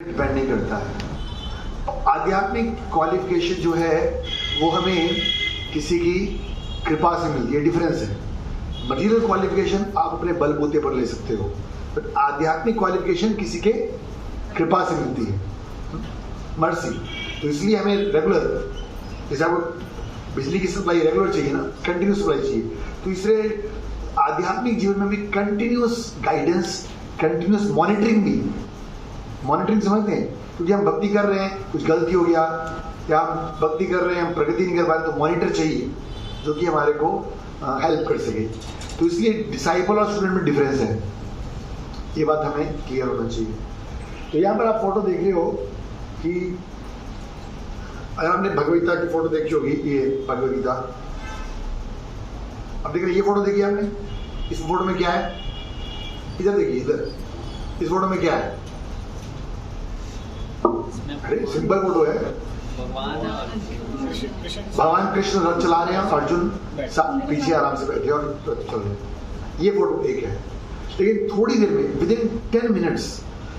Depend नहीं करता है। आध्यात्मिक क्वालिफिकेशन जो है वो हमें किसी की कृपा से मिलती है, डिफरेंस है। मटीरियल क्वालिफिकेशन आप अपने बलबूते पर ले सकते हो, बट आध्यात्मिक क्वालिफिकेशन किसी के कृपा से मिलती है, मर्सी। तो इसलिए हमें रेगुलर, जैसे आपको बिजली की सप्लाई रेगुलर चाहिए ना, कंटिन्यूस सप्लाई चाहिए, तो इसलिए आध्यात्मिक जीवन में भी कंटिन्यूस गाइडेंस, कंटिन्यूस मॉनिटरिंग भी, मॉनिटरिंग समझते हैं, क्योंकि हम भक्ति कर रहे हैं, कुछ गलती हो गया या हम भक्ति कर रहे हैं, हम प्रगति नहीं कर पा रहे, तो मॉनिटर चाहिए जो कि हमारे को हेल्प कर सके। तो इसलिए डिसाइपल और स्टूडेंट में डिफरेंस है, ये बात हमें क्लियर होना चाहिए। तो यहाँ पर आप फोटो देख रहे हो कि अगर आपने भगवद गीता की फोटो देखी होगी, ये भगवद गीता, अब देख रहे ये फोटो देखी आपने, इस फोटो में क्या है, इधर देखिए, इधर इस फोटो में क्या है, अरे सिंपल फोटो है, भगवान कृष्ण रथ चला रहे हैं, अर्जुन पीछे आराम से बैठे और चल रहे हैं, ये फोटो एक है। लेकिन थोड़ी देर में, विद इन 10 मिनट्स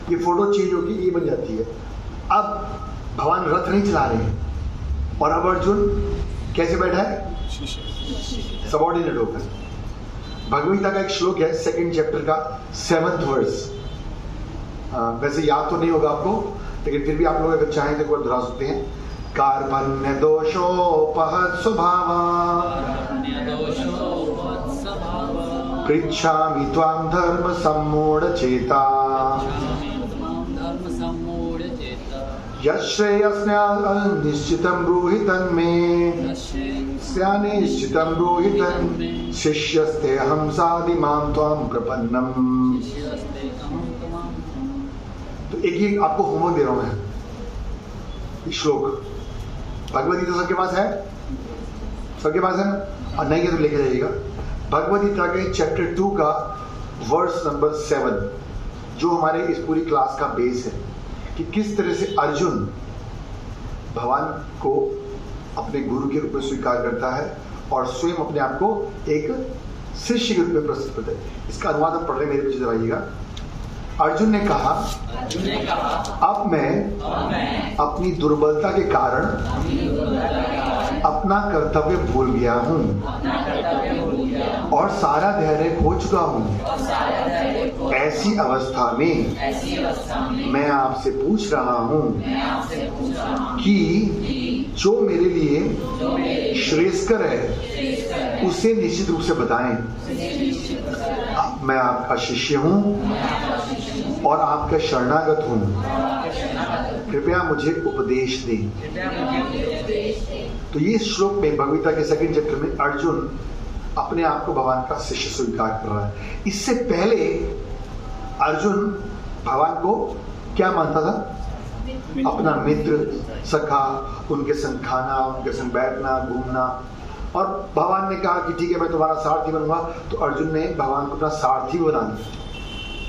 ये फोटो चेंज होगी, ये बन जाती है। अब भगवान रथ नहीं चला रहे हैं और अब अर्जुन कैसे बैठा है, सबऑर्डिनेट होकर। भगवद गीता का एक श्लोक है 2nd चैप्टर का 7th वर्स, वैसे याद तो नहीं होगा आपको, लेकिन फिर भी आप लोग अगर चाहें तो एक बार दोहरा सकते हैं। कार्पण्य दोषोपहत स्वभावा पृच्छामि त्वां धर्म सम्मूढ़ चेता यश्रेयस्यात् निश्चितं ब्रूहि तन्मे स्यानिश्चितं ब्रूहि तन्मे शिष्यस्तेऽहं साधिमां त्वां प्रपन्नम्। तो एक आपको होमवर्क दे रहा हूं मैं, श्लोक भगवद गीता सबके पास है, सबके पास है ना, और नहीं है तो लेके जाइएगा। भगवद गीता के चैप्टर 2 का वर्स नंबर 7 जो हमारे इस पूरी क्लास का बेस है, कि किस तरह से अर्जुन भगवान को अपने गुरु के रूप में स्वीकार करता है और स्वयं अपने आप को एक शिष्य के रूप में प्रस्तुत करता है। इसका अनुवाद आप पढ़ रहे, मेरे पीछे दबाइएगा। अर्जुन ने कहा, अब मैं अपनी दुर्बलता के कारण अपना कर्तव्य भूल गया हूँ और सारा धैर्य खो चुका हूँ। ऐसी अवस्था में मैं आपसे पूछ रहा हूँ कि जो मेरे लिए श्रेयस्कर है उसे निश्चित रूप से बताएं। मैं आपका शिष्य हूँ और आपका शरणागत हूँ, कृपया मुझे उपदेश दें। तो ये श्लोक में भगवद गीता के 2nd चैप्टर में अर्जुन अपने आप को भगवान का शिष्य स्वीकार कर रहा है। इससे पहले अर्जुन भगवान को क्या मानता था, अपना मित्र, सखा, उनके संग खाना, उनके संग बैठना, घूमना, और भगवान ने कहा कि ठीक है मैं तुम्हारा सारथी बनूंगा, तो अर्जुन ने भगवान को अपना सारथी बना दिया।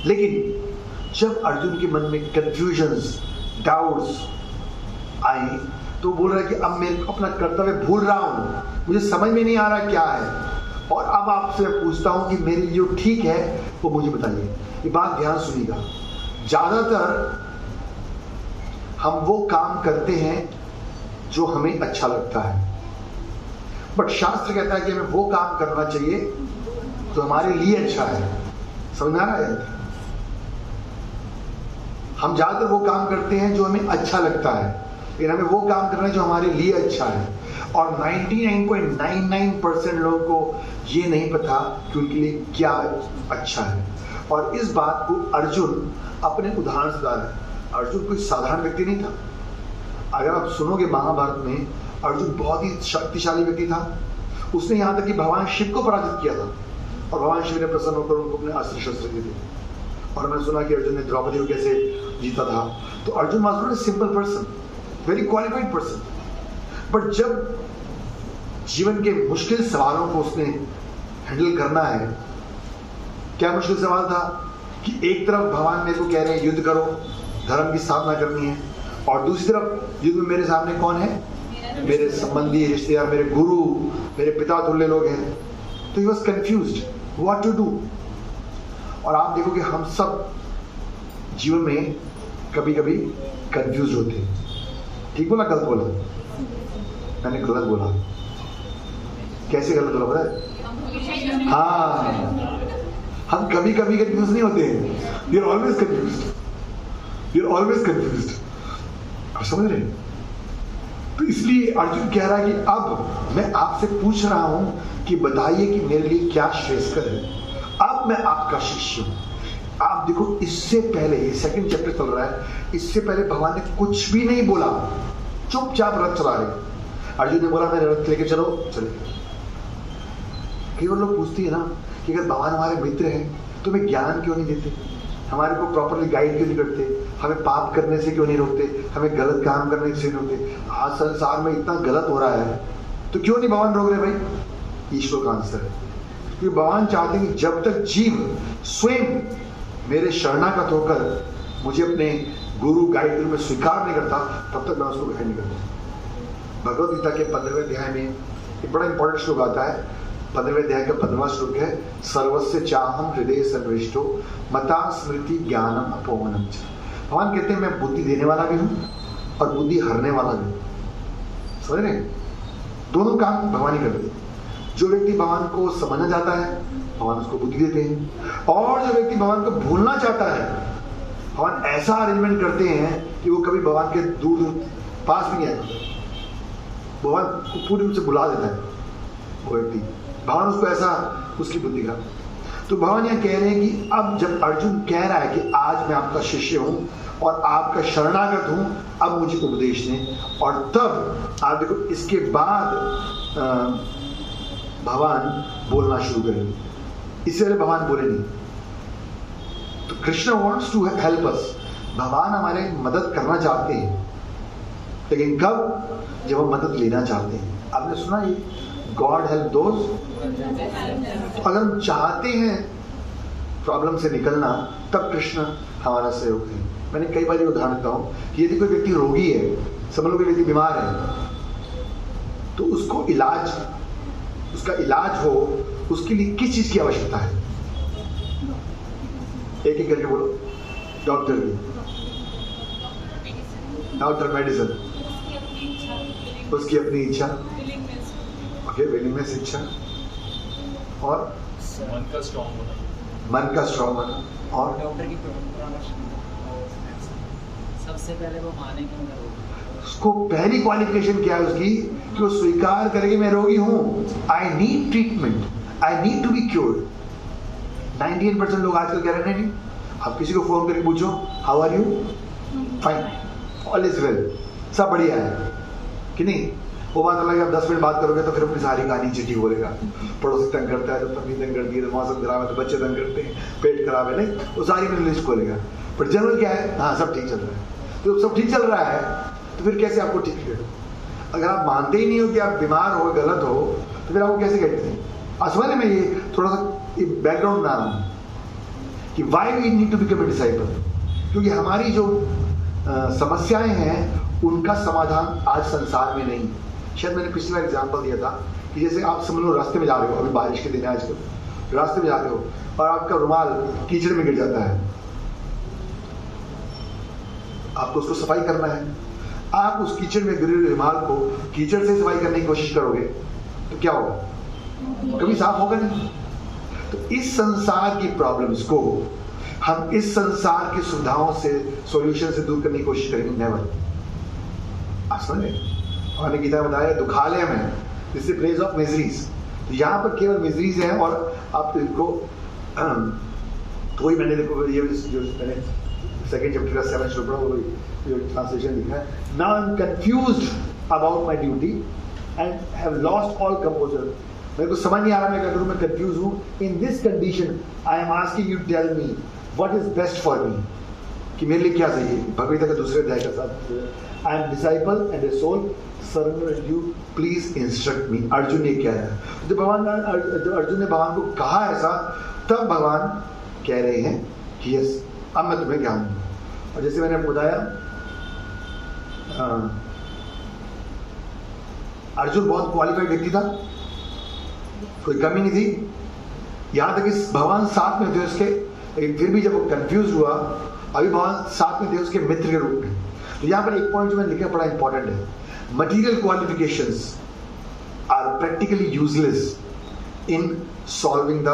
लेकिन जब अर्जुन के मन में कंफ्यूजन्स, डाउट्स आए तो बोल रहा है कि अब मैं अपना कर्तव्य भूल रहा हूँ, मुझे समझ में नहीं आ रहा क्या है, और अब आपसे पूछता हूँ कि मेरे लिए जो ठीक है वो मुझे बताइए। ये बात ध्यान सुनिएगा। ज्यादातर हम वो काम करते हैं जो हमें अच्छा लगता है, बट शास्त्र कहता है कि हमें वो काम करना चाहिए तो हमारे लिए अच्छा है। समझ में आ रहा है? हम ज्यादातर वो काम करते हैं जो हमें अच्छा लगता है, लेकिन हमें वो काम करना है जो हमारे लिए अच्छा है। और 99.99% लोगों को ये नहीं पता कि उनके लिए क्या अच्छा है। और इस बात को अर्जुन अपने उदाहरण से बता रहे हैं। अर्जुन कोई साधारण व्यक्ति नहीं था। अगर आप सुनोगे महाभारत में, अर्जुन बहुत ही शक्तिशाली व्यक्ति था। उसने यहाँ तक कि भगवान शिव को पराजित किया था और भगवान शिव ने प्रसन्न होकर उनको अपने अस्त्र शस्त्र दिए थे। और मैंने सुना कि अर्जुन ने द्रौपदी को कैसे जीता था। तो Arjun was not a simple person, very qualified person. But जब जीवन के मुश्किल सवालों को उसने हैंडल करना है, क्या मुश्किल सवाल था कि एक तरफ भगवान मेरे को कह रहे हैं युद्ध करो, धर्म की स्थापना करनी है, और दूसरी तरफ युद्ध में मेरे सामने कौन है, मेरे संबंधी, रिश्तेदार, मेरे गुरु, मेरे पिता तुल्य लोग हैं। तो he was confused what to do. और आप देखोगे हम सब जीवन में कभी कभी कंफ्यूज होते हैं। ठीक बोला गलत बोला? मैंने गलत बोला। कैसे गलत बोला पता है? हाँ, हम कभी कभी कंफ्यूज नहीं होते हैं, we are always confused, we are always confused. आप समझ रहे हैं? तो इसलिए अर्जुन कह रहा है कि अब मैं आपसे पूछ रहा हूं कि बताइए कि मेरे लिए क्या श्रेष्ठकर है। अब मैं आपका शिष्य हूं। आप देखो, इससे पहले ये सेकंड चैप्टर चल रहा है, इससे पहले भगवान ने कुछ भी नहीं बोला, चुपचाप रथ चला रहे। अर्जुन ने बोला मेरे रथ लेके चलो, चले। कई बार लोग पूछती है ना कि अगर भगवान हमारे मित्र हैं तो हमें ज्ञान क्यों नहीं देते, हमारे को प्रॉपरली गाइड क्यों नहीं करते, हमें पाप करने से क्यों नहीं रोकते, हमें गलत काम करने से नहीं रोकते। आज संसार में इतना गलत हो रहा है तो क्यों नहीं भगवान रोक रहे भाई? ईश्वर का आंसर है क्योंकि भगवान चाहते हैं कि जब तक जीव स्वयं मेरे शरणागत होकर मुझे अपने गुरु गाइड में स्वीकार नहीं करता, तब तक मैं उसको ग्रहण नहीं करता। भगवद गीता के 15वें अध्याय में एक बड़ा इंपॉर्टेंट श्लोक आता है। 15वें अध्याय का 15वां श्लोक है, सर्वस्य चाहम हृदय सन्निविष्टो मता स्मृति ज्ञानम अपोवनम च। भगवान कहते हैं मैं बुद्धि देने वाला भी हूं और बुद्धि हरने वाला भी हूं। समझ रहे? दोनों काम भगवान ही करते हैं। जो व्यक्ति भगवान को समझना चाहता है भगवान उसको बुद्धि देते हैं, और जो व्यक्ति भगवान को भूलना चाहता है भगवान ऐसा अरेंजमेंट करते हैं कि वो कभी भगवान के दूर दूर पास भी नहीं आएगा, भगवान को पूरी रूप से बुला देता है वो व्यक्ति, भगवान उसको ऐसा उसकी बुद्धि का। तो भगवान यह कह रहे हैं कि अब जब अर्जुन कह रहा है कि आज मैं आपका शिष्य हूं और आपका शरणागत हूं, अब मुझे उपदेश दें। और तब आप देखो इसके बाद भगवान बोलना शुरू करेंगे। इससे पहले भगवान बोले नहीं। तो Krishna wants to help us, भगवान हमारे मदद करना चाहते हैं, लेकिन कब? जब हम मदद लेना चाहते हैं। आपने सुना ये गॉड हेल्प दोज, तो अगर हम चाहते हैं प्रॉब्लम से निकलना तब कृष्ण हमारा सहयोग है। मैंने कई बार ये उदाहरण देता हूं कि यदि कोई व्यक्ति रोगी है, समझ लो कोई व्यक्ति बीमार है, तो उसको उसका इलाज हो, उसके लिए किस चीज की आवश्यकता है? एक एक करके बोलो। डॉक्टर मेडिसिन, उसकी अपनी इच्छा, ओके, विलिंगनेस, इच्छा, और मन का स्ट्रॉन्ग होना, और डॉक्टर की परामर्श। सबसे पहले वो माने कि मैं रोगी। उसको पहली क्वालिफिकेशन क्या है उसकी कि वो स्वीकार करेगी मैं रोगी हूं, I need treatment, I need to be cured. 98% लोग आजकल कह रहे हैं नहीं। आप किसी को फोन करके पूछो how are you, fine, all is well, सब बढ़िया है कि नहीं। वो बात अलग है, आप 10 मिनट बात करोगे तो फिर अपनी सारी कहानी चिट्ठी बोलेगा। पड़ोसी तंग करता है, तो पत्नी तंग करती है, तो मौसम खराब है, तो बच्चे तंग करते हैं, पेट खराब है, नहीं, वो सारी अपनी लिस्ट खोलेगा। पर जनरल क्या है? हाँ सब ठीक चल रहा है। तो सब ठीक चल रहा है तो फिर कैसे आपको ठीक करें? अगर आप मानते ही नहीं हो कि आप बीमार हो, गलत हो, तो फिर आपको कैसे कहते हैं? समझ में ये थोड़ा सा बैकग्राउंड बना रहा हूं कि why we need to become a disciple, क्योंकि हमारी जो समस्याएं हैं उनका समाधान आज संसार में नहीं। शायद मैंने पिछली बार एग्जांपल दिया था कि जैसे आप समझ लो रास्ते में जा रहे हो, अभी बारिश के दिन है आजकल, रास्ते में जा रहे हो और आपका रुमाल कीचड़ में गिर जाता है, आपको उसको सफाई करना है। आप उस कीचड़ में गिरे रुमाल को कीचड़ से सफाई करने की कोशिश करोगे तो क्या होगा? कभी साफ होगा नहीं। तो इस संसार की प्रॉब्लम्स को हम इस संसार की सुविधाओं से, सॉल्यूशन से दूर करने की कोशिश करेंगे, नेवर। आप समझ रहे? हमने गीता में बताया दुखालय में, this is place of miseries. तो यहाँ पर केवल मिजरीज है और आप इनको वही मैंने देखो ये जो मैंने सेकेंड चैप्टर का 7 श्लोक वो जो ट्रांसलेशन लिखा है, now I am confused about my duty and have lost all composer. मेरे को समझ नहीं आ रहा मैं क्या करूं, मैं कंफ्यूज हूं। In this condition I am asking you tell me what is best for me, कि मेरे लिए क्या सही है। भगवद गीता के दूसरे अध्याय का साथ, I am disciple and a soul surrender you, please instruct me. Arjun ने क्या है, जब अर्जुन ने भगवान को कहा ऐसा, तब भगवान कह रहे हैं कि यस अब मैं तुम्हें ज्ञान दूं। और जैसे मैंने आपको बताया अर्जुन बहुत क्वालिफाइड व्यक्ति था, कोई कमी नहीं थी, यहां तक कि भगवान साथ में थे उसके, लेकिन फिर भी जब वो कंफ्यूज हुआ अभी भगवान साथ में थे उसके मित्र के रूप में। तो यहाँ पर एक पॉइंट जो मैंने लिखा बड़ा इंपॉर्टेंट है, material qualifications are practically useless in solving the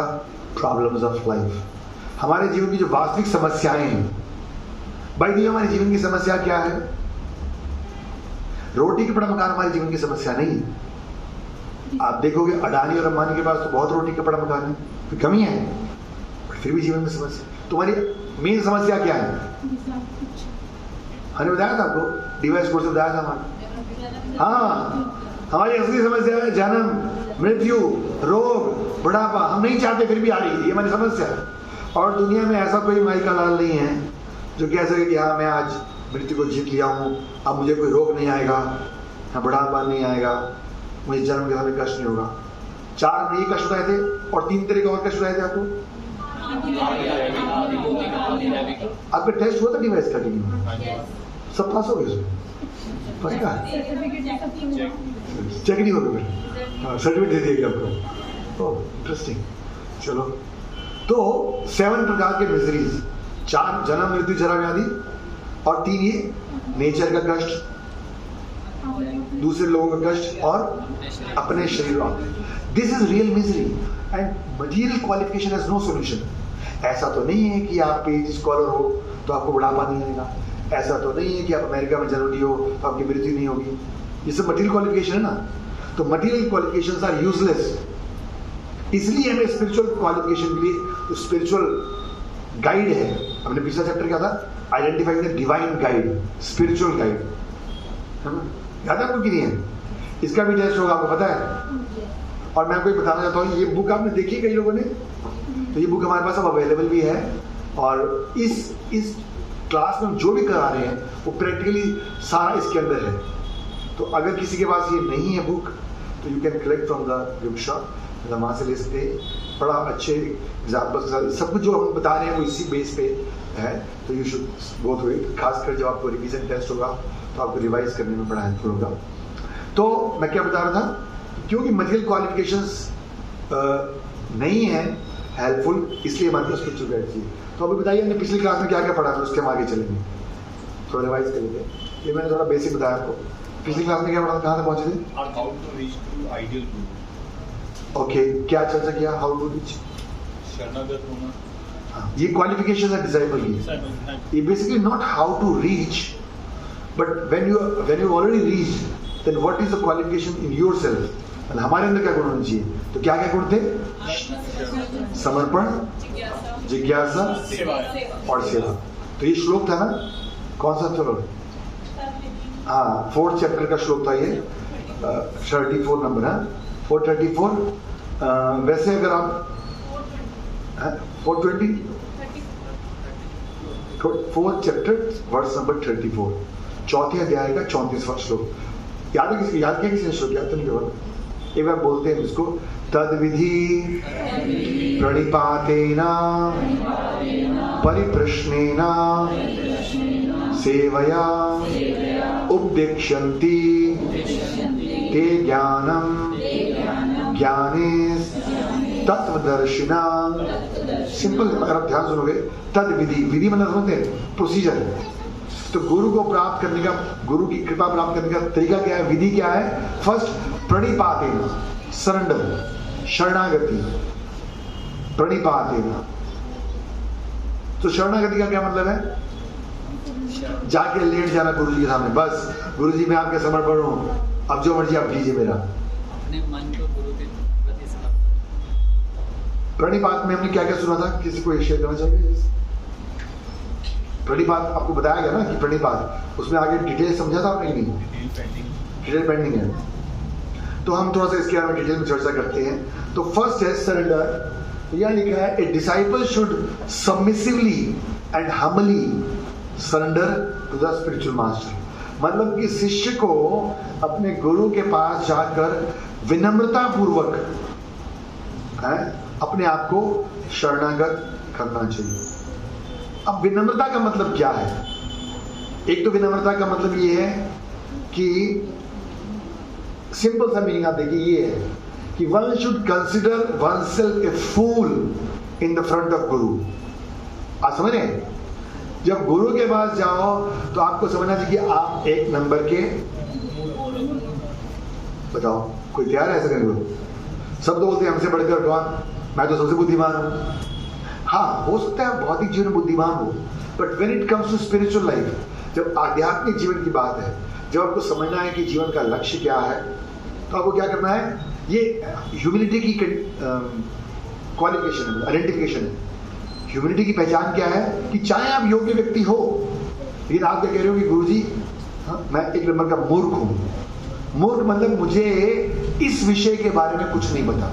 problems of life. हमारे जीवन की जो वास्तविक समस्याएं हैं, भाई दी हमारे जीवन की समस्या क्या है? रोटी कपड़ा मकान हमारे जीवन की समस्या नहीं। आप देखोगे अडानी और अंबानी के पास तो बहुत रोटी कपड़ा मकान है, कोई कमी है, फिर भी जीवन में समस्या। तुम्हारी मेन समस्या क्या है? हमने बताया था आपको, डिवाइस कोर्स में बताया था हमारा। हाँ, हमारी असली समस्या है जन्म, मृत्यु, रोग, बुढ़ापा। हम नहीं चाहते फिर भी आ रही है, ये हमारी समस्या है। और दुनिया में ऐसा कोई माई का लाल नहीं है जो कह सके कि हाँ मैं आज मृत्यु को जीत लिया हूँ, अब मुझे कोई रोग नहीं आएगा, हाँ बुढ़ापा नहीं आएगा, मुझे जन्म के समय कष्ट नहीं होगा। 4 में ये कष्ट आए थे और 3 तरह के और कष्ट आए थे आपको। आपका टेस्ट हुआ था डिवाइस का टीम, सब पास हो गए उसमें, पक्का चेक नहीं होगा फिर, सर्टिफिकेट दे दिएगा आपको। इंटरेस्टिंग। चलो, तो 7 प्रकार के मिजरीज, 4 जन्म मृत्यु जरा व्याधि और 3 ये नेचर का कष्ट, दूसरे लोगों का कष्ट और अपने शरीर का। This is real misery and material qualification has no solution. ऐसा तो नहीं है कि आप पीएचडी स्कॉलर हो तो आपको बुढ़ापा नहीं आएगा, ऐसा तो नहीं है कि आप अमेरिका में जन्म लिए हो तो आपकी मृत्यु नहीं होगी। ये सब मटीरियल क्वालिफिकेशन है ना। तो मटीरियल क्वालिफिकेशंस आर यूजलेस। इसलिए हमें स्पिरिचुअल क्वालिफिकेशन के लिए स्पिरिचुअल गाइड है। हमने पिछला चैप्टर क्या था, identifying the divine guide, spiritual guide, है ना? याद है आपको कि नहीं है? इसका भी टेस्ट होगा, आपको पता है। और मैं आपको बताना चाहता हूँ, ये बुक आपने देखी कई लोगों ने, तो ये बुक हमारे पास अब अवेलेबल भी है। और इस क्लास में जो भी करा रहे हैं वो प्रैक्टिकली सारा इसके अंदर है। तो अगर किसी के पास ये नहीं है बुक तो you can collect from the book shop, मतलब वहाँ से ले सकते हैं। बड़ा अच्छे एग्जाम्पल्स के साथ सब कुछ जो हम बता रहे हैं वो इसी बेस पे है। तो you should go through it, खासकर जब आपको रिवीजन टेस्ट होगा तो आपको रिवाइज करने में बड़ा हेल्पफुल होगा। तो मैं क्या बता रहा था, क्योंकि मटेरियल क्वालिफिकेशंस नहीं है हेल्पफुल, इसलिए हमारे पास स्पिरिचुअल गाइड चाहिए। तो अभी बताइए हमने पिछली क्लास में क्या क्या पढ़ा था, उसके हम आगे चलेंगे, थोड़ा रिवाइज कर लेंगे। ये मैंने थोड़ा बेसिक बताया आपको। पिछली क्लास में क्या पढ़ा था, कहाँ तक पहुंचे थे? How to reach to ideal guru. Okay, क्या चर्चा किया? हाउ टू रीच, शरणागत होना। हाँ, ये क्वालिफिकेशन है डिसाइपल की। ये basically not how to reach, but when you already reach, then what is the qualification in yourself. हमारे अंदर क्या गुण होने चाहिए? तो क्या क्या गुण थे? समर्पण, जिज्ञासा और सेवा। तो ये श्लोक था ना, कौन सा श्लोक? हाँ, 4th चैप्टर का श्लोक था ये, 34 नंबर है, 434। वैसे अगर आप 420, 4th chapter verse number 34, 4th अध्याय का 34वां श्लोक। याद है किसको? याद किया किसी ने श्लोक? याद तो नहीं होगा, एक बार बोलते हैं इसको। तद विधि प्रणिपातेना परिप्रश्नेना सेवया उपदिक्ष्यन्ति ते ज्ञानम ज्ञाने तत्वदर्शिना। सिंपल, अगर आप ध्यान सुनोगे, तद विधि, विधि मतलब समझते हैं प्रोसीजर। तो गुरु को प्राप्त करने का, गुरु की कृपा प्राप्त करने का तरीका क्या है, विधि क्या है? फर्स्ट प्रणिपातेना, सरेंडर, शरणागति, प्रणिपातेना। तो शरणागति का क्या मतलब है? जाके लेट जाना गुरु जी के सामने, बस गुरु जी मैं आपके समर्पण हूँ, अब जो मर्जी आप कीजिए मेरा। अपने मन को गुरु के प्रति समर्पित। प्रणिपात में हमने क्या क्या सुना था, किसी को शेयर करना चाहिए? प्रणिपात आपको बताया गया ना कि प्रणिपात, उसमें आगे डिटेल समझा था आपने कि नहीं? डिटेल पेंडिंग है, तो हम थोड़ा सा इसके बारे में डिटेल में चर्चा करते हैं। तो फर्स्ट है सरेंडर। यह लिखा है, a disciple should submissively and humbly surrender to the spiritual master. मतलब कि शिष्य को अपने गुरु के पास जाकर विनम्रता पूर्वक अपने आप को शरणागत करना चाहिए। अब विनम्रता का मतलब क्या है? एक तो विनम्रता का मतलब ये है कि सिंपल सा मीनिंग आप देखिए, ये है कि one should consider oneself a fool in the front of guru. आप समझ रहे हैं? जब गुरु के पास जाओ तो आपको समझना चाहिए कि आप एक नंबर के, बताओ कोई तैयार है ऐसा करने को? सब तो बोलते हैं हमसे बढ़कर कौन, मैं तो सबसे बुद्धिमान हूं। हाँ, हो सकता है भौतिक जीवन में बुद्धिमान हो, but when it comes to spiritual life, जब आध्यात्मिक जीवन की बात है, जब आपको समझना है कि जीवन का लक्ष्य क्या है, तो आपको क्या करना है? ये ह्यूमिलिटी की क्वालिफिकेशन है, आइडेंटिफिकेशन है। ह्यूमिलिटी की पहचान क्या है? कि चाहे आप योग्य व्यक्ति हो, लेकिन आप क्या कह रहे हो कि गुरुजी मैं एक नंबर का मूर्ख हूं। मूर्ख मतलब मुझे इस विषय के बारे में कुछ नहीं पता।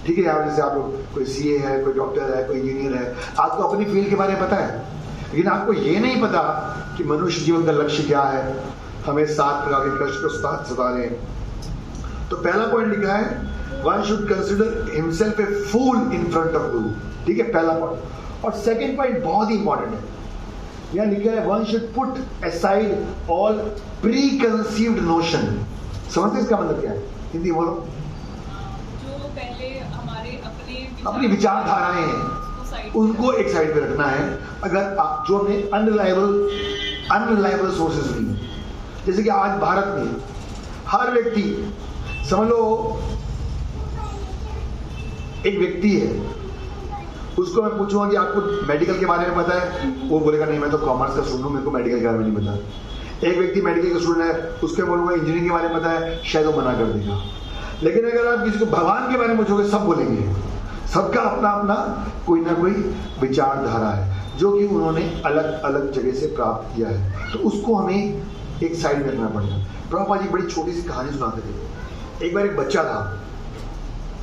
ठीक है यार, जैसे आप लोग कोई सीए है, कोई डॉक्टर है, कोई इंजीनियर है, आपको अपनी फील्ड के बारे में पता है, लेकिन आपको ये नहीं पता कि मनुष्य जीवन का लक्ष्य क्या है, हमें 7 प्रकार के कष्ट को सता रहे हैं। तो पहला पॉइंट लिखा है, one should consider himself a fool in front of guru. ठीक है, पहला पॉइंट। और सेकंड पॉइंट बहुत ही इंपॉर्टेंट है, यहां लिखा है one should put aside all pre conceived notion. समझते इसका मतलब क्या है? हिंदी बोलो। जो पहले हमारे अपनी विचारधाराएं हैं उनको एक साइड पे रखना है। अगर आप जो हमें अनरिलायबल सोर्सेज नहीं है, जैसे कि आज भारत में हर व्यक्ति, समझ लो एक व्यक्ति है, उसको मैं पूछूंगा कि आपको मेडिकल के बारे में पता है, वो बोलेगा नहीं मैं तो कॉमर्स का स्टूडेंट हूं, मेरे को मेडिकल के बारे में नहीं पता। एक व्यक्ति मेडिकल का स्टूडेंट है, उसके बोलूंगा इंजीनियरिंग के बारे में पता है, शायद वो मना कर देगा। लेकिन अगर आप किसी को भगवान के बारे में पूछोगे, सब बोलेंगे। सबका अपना अपना कोई ना कोई विचारधारा है जो कि उन्होंने अलग अलग जगह से प्राप्त किया है, तो उसको हमें एक साइड में रखना पड़ेगा। प्रभुपाद जी बड़ी छोटी सी कहानी सुनाते थे। एक बार एक बच्चा था,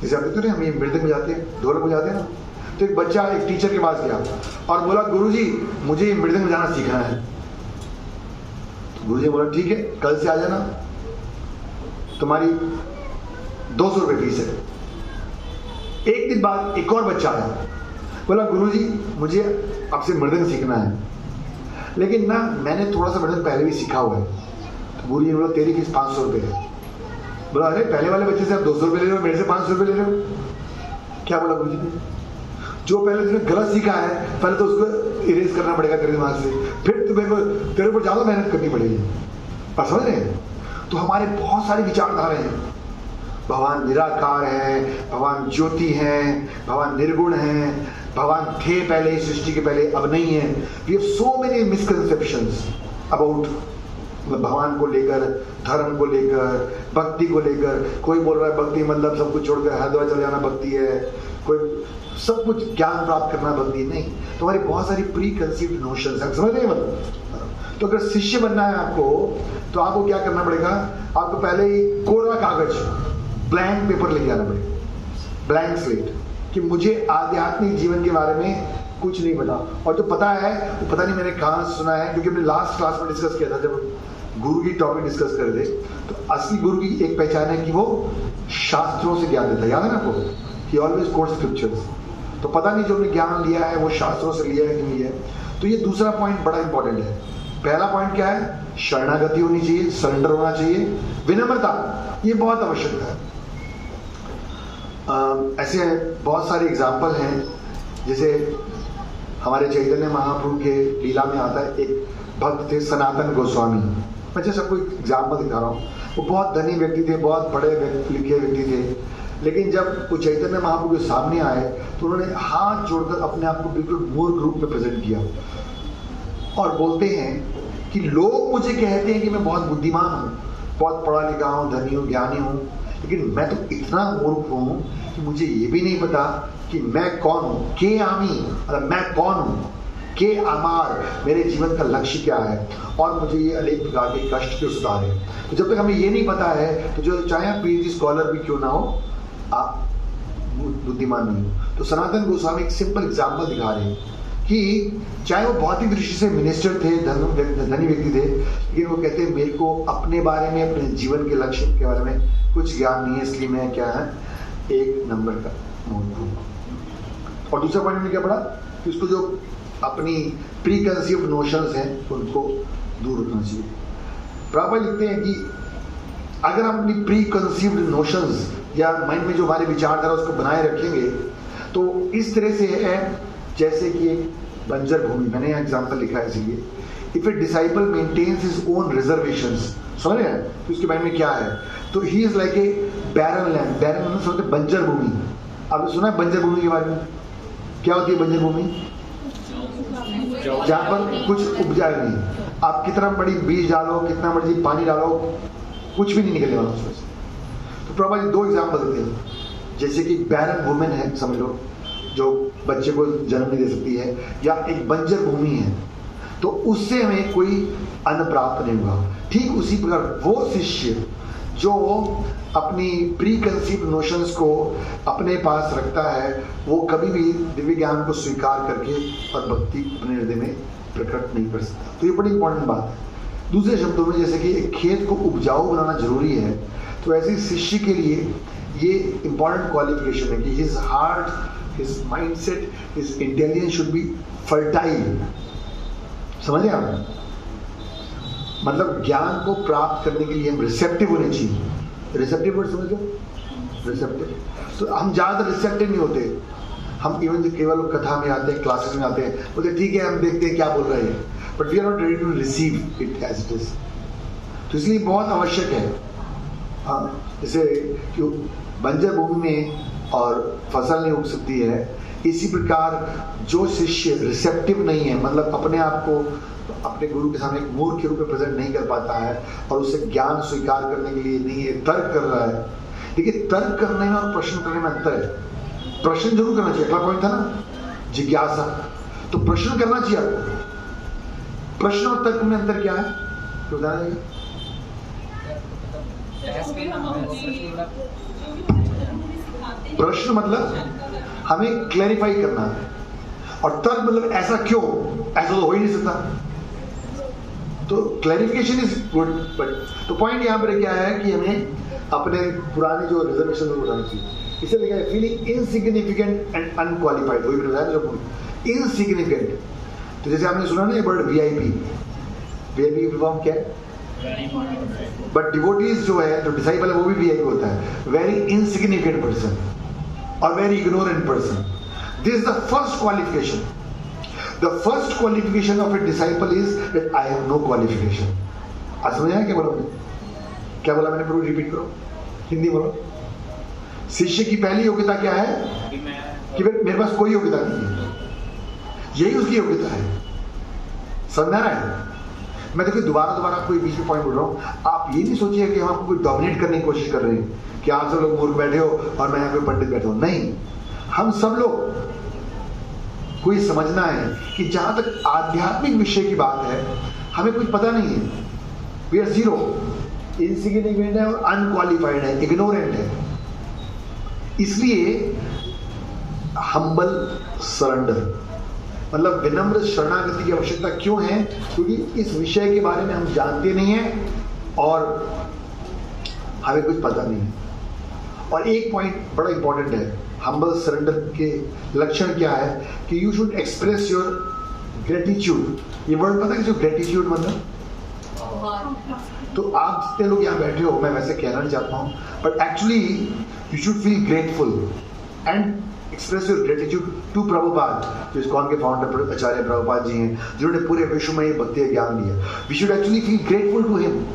जैसे आप देखते हैं हम ये मृदंग बजाते हैं, ढोलक बजाते हैं ना, तो एक बच्चा एक टीचर के पास गया और बोला गुरुजी मुझे मृदंग बजाना सीखना है। तो गुरुजी बोला ठीक है, कल से आ जाना, तुम्हारी 200 रुपये फीस है। एक दिन बाद एक और बच्चा आया, बोला गुरुजी मुझे आपसे मृदंग सीखना है, लेकिन ना मैंने थोड़ा सा मृदंग पहले भी सीखा हुआ है। तो गुरुजी ने बोला तेरी फीस 500 रुपये है। बोला अरे पहले वाले बच्चे से आप 200 रुपये ले रहे हो, मेरे से 500 रुपये ले रहे हो, क्या बोला गुरुजी ने? जो पहले तुमने गलत सीखा है, पहले तो उसको इरेज करना पड़ेगा तेरे दिमाग से, फिर तुम्हें तेरे ऊपर ज्यादा मेहनत करनी पड़ेगी। आप समझ रहे हैं? तो हमारे बहुत सारी विचारधाराएं हैं। भगवान निराकार है, भगवान ज्योति है, भगवान निर्गुण है, भगवान थे पहले सृष्टि के पहले, अब नहीं है। We have so many misconceptions about भगवान को लेकर, धर्म को लेकर, भक्ति को लेकर। कोई बोल रहा है भक्ति मतलब सब कुछ छोड़कर हरिद्वार चले जाना भक्ति है, कोई सब कुछ ज्ञान प्राप्त करना भक्ति नहीं। तो हमारी बहुत सारी प्री कंसीव्ड नोशंस है, समझ रहे हैं मतलब। तो अगर शिष्य बनना है आपको, तो आपको क्या करना पड़ेगा? आपको पहले ही कोरा कागज, ब्लैंक पेपर लेके आना पड़ेगा, ब्लैंक स्लेट, कि मुझे आध्यात्मिक जीवन के बारे में कुछ नहीं पता, और जो पता है वो पता नहीं मैंने कहाँ सुना है। क्योंकि हमने लास्ट क्लास में डिस्कस किया था, जब गुरु की टॉपिक डिस्कस कर रहे, तो असली गुरु की एक पहचान है कि वो शास्त्रों से ज्ञान देता है। याद है ना आपको? ही ऑलवेज कोट्स स्क्रिप्चर्स। तो पता नहीं जो हमने ज्ञान लिया है वो शास्त्रों से लिया है कि नहीं है। तो ये दूसरा पॉइंट बड़ा इंपॉर्टेंट है। पहला पॉइंट क्या है? शरणागति होनी चाहिए, सरेंडर होना चाहिए, विनम्रता, ये बहुत आवश्यक है। ऐसे बहुत सारे एग्जाम्पल हैं, जैसे हमारे चैतन्य महाप्रभु के लीला में आता है, एक भक्त थे सनातन गोस्वामी। मैं जैसे सबको एग्जाम्पल दिखा रहा हूँ। वो बहुत धनी व्यक्ति थे, बहुत बड़े लिखे व्यक्ति थे, लेकिन जब वो चैतन्य महाप्रभु के सामने आए तो उन्होंने हाथ जोड़कर अपने आप को बिल्कुल मूर्ख रूप में प्रेजेंट किया और बोलते हैं कि लोग मुझे कहते हैं कि मैं बहुत बुद्धिमान हूँ, बहुत पढ़ा लिखा हूँ, धनी हूँ, ज्ञानी हूँ, लेकिन मैं तो इतना मूर्ख हूँ कि मुझे ये भी नहीं पता कि मैं कौन हूँ, के आमी, मतलब मैं कौन हूँ, के आमार, मेरे जीवन का लक्ष्य क्या है, और मुझे ये अनेक प्रकार के कष्ट क्यों सता रहे हैं। तो जब तक हमें ये नहीं पता है, तो जो चाहे आप पीएचडी स्कॉलर भी क्यों ना हो, आप बुद्धिमान नहीं हो। तो सनातन गोस्वामी एक सिंपल एग्जाम्पल दिखा रहे हैं कि चाहे वो भौतिक दृष्टि से मिनिस्टर थे, धनी व्यक्ति थे, लेकिन वो कहते हैं मेरे को अपने बारे में, अपने जीवन के लक्ष्य के बारे में कुछ ज्ञान नहीं है, इसलिए मैं क्या है, एक नंबर का मूर्ख हूं। और दूसरा पॉइंट में क्या पढ़ा कि उसको जो अपनी प्री कंसीव्ड नोशंस हैं उनको दूर रखना चाहिए। प्रभुपाद लिखते हैं कि अगर हम अपनी प्री कंसीव्ड नोशंस या माइंड में जो हमारे विचारधारा उसको बनाए रखेंगे, तो इस तरह से है जैसे कि एक बंजर भूमि, मैंने यहाँ एग्जाम्पल लिखा है इसलिए। If a disciple maintains his own reservations, समझ रहे हैं तो उसके बारे में क्या है, तो he is like a barren land. Barren मतलब समझते बंजर भूमि। आपने सुना है बंजर भूमि के बारे में? क्या होती है बंजर भूमि? जहाँ पर कुछ उपजाए नहीं, आप कितना बड़ी बीज डालो, कितना मर्जी पानी डालो, कुछ भी नहीं निकलने वाला उसमें से। तो प्रभा जी 2 एग्जाम्पल देते हैं, जैसे कि बैरन वुमेन है, समझ लो, जो बच्चे को जन्म नहीं दे सकती है, या एक बंजर भूमि है, तो उससे हमें कोई अन्न प्राप्त नहीं हुआ। ठीक उसी प्रकार वो शिष्य जो अपनी प्री कंसीव नोशंस को अपने पास रखता है, वो कभी भी दिव्य ज्ञान को स्वीकार करके और भक्ति अपने हृदय में प्रकट नहीं कर सकता। तो ये बड़ी इंपॉर्टेंट बात है। दूसरे शब्दों में, जैसे कि एक खेत को उपजाऊ बनाना जरूरी है, तो ऐसे शिष्य के लिए ये इंपॉर्टेंट क्वालिफिकेशन है कि his heart, his mindset, his intelligence should be fertile. समझे आप? मतलब ज्ञान को प्राप्त करने के लिए हम रिसेप्टिव होने चाहिए। रिसेप्टिव वर्ड समझ लो, रिसेप्टिव। तो हम ज़्यादा रिसेप्टिव नहीं होते। हम इवन जो केवल कथा में आते हैं, क्लासेस में आते हैं, बोलते ठीक है हम देखते हैं क्या बोल रहे हैं, but we are not ready to receive it as it is. तो इसलिए बहुत आवश्यक है। हाँ, जैसे क्यों बंजर भूमि में और फसल नहीं उग सकती है, इसी प्रकार जो शिष्य रिसेप्टिव नहीं है, मतलब अपने आप को अपने गुरु के सामने एक मूर्ख के रूप में प्रेजेंट नहीं कर पाता है और उसे ज्ञान स्वीकार करने के लिए नहीं है, तर्क कर रहा है। देखिए, तर्क करने में और प्रश्न करने में अंतर है। प्रश्न जरूर करना चाहिए, अगला पॉइंट था ना जिज्ञासा, तो प्रश्न करना चाहिए आपको। प्रश्न और तर्क में अंतर क्या है, तो बता देगा? प्रश्न मतलब हमें क्लैरिफाई करना, और तर्क मतलब ऐसा क्यों, ऐसा तो हो ही नहीं सकता। तो क्लैरिफिकेशन इज गुड, बट तो पॉइंट यहाँ पर क्या है कि हमें अपने पुराने जो रिजर्वेशन को उठाना चाहिए। इसे लिखा है फीलिंग इनसिग्निफिकेंट एंड अनक्वालिफाइड, वही बताया जो इनसिग्निफिकेंट। तो जैसे आपने सुना ना ये वर्ड वीआईपी, वीआईपी की फॉर्म क्या है? बट डिवोटीज जो है, जो डिसाइपल है, वो भी वीआईपी होता है, वेरी इनसिग्निफिकेंट पर्सन और very ignorant person. This is the first qualification. The first qualification of a disciple is that I have no qualification. आज समझ आया क्या बोला मैंने? क्या बोला मैंने? प्रभु रिपीट करो, हिंदी बोलो। शिष्य की पहली योग्यता क्या है? कि मेरे पास कोई योग्यता नहीं है, यही उसकी योग्यता है। समझ रहा है? मैं देखिए दोबारा कोई बीच में पॉइंट बोल रहा हूँ। आप ये नहीं सोचिए कि हम आपको कोई डोमिनेट करने की कोशिश कर रहे हैं कि आप सब लोग मूर्ख बैठे हो और मैं यहाँ पे पंडित बैठा हूँ। नहीं, हम सब लोग कोई समझना है कि जहां तक आध्यात्मिक विषय की बात है, हमें कुछ पता नहीं है। वी आर जीरो, इनसिग्निफिकेंट है और अनक्वालिफाइड है, इग्नोरेंट है। इसलिए हम्बल सरेंडर, मतलब विनम्र शरणागति की आवश्यकता क्यों है? क्योंकि इस विषय के बारे में हम जानते नहीं हैं और हमें कुछ पता नहीं है। और एक पॉइंट बड़ा इंपॉर्टेंट है, हम्बल सरेंडर के लक्षण क्या है कि you should express your gratitude. ये वर्ड पता है कि जो ग्रेटिट्यूड मतलब, तो आप जितने लोग यहाँ बैठे हो, मैं वैसे कहना नहीं चाहता हूँ, but actually you should feel grateful and express your gratitude to Prabhupada, जो इस्कॉन के फाउंडर आचार्य प्रभुपाद जी हैं, जिन्होंने पूरे विश्व में ये भक्ति ज्ञान दिया। We should actually feel grateful to him.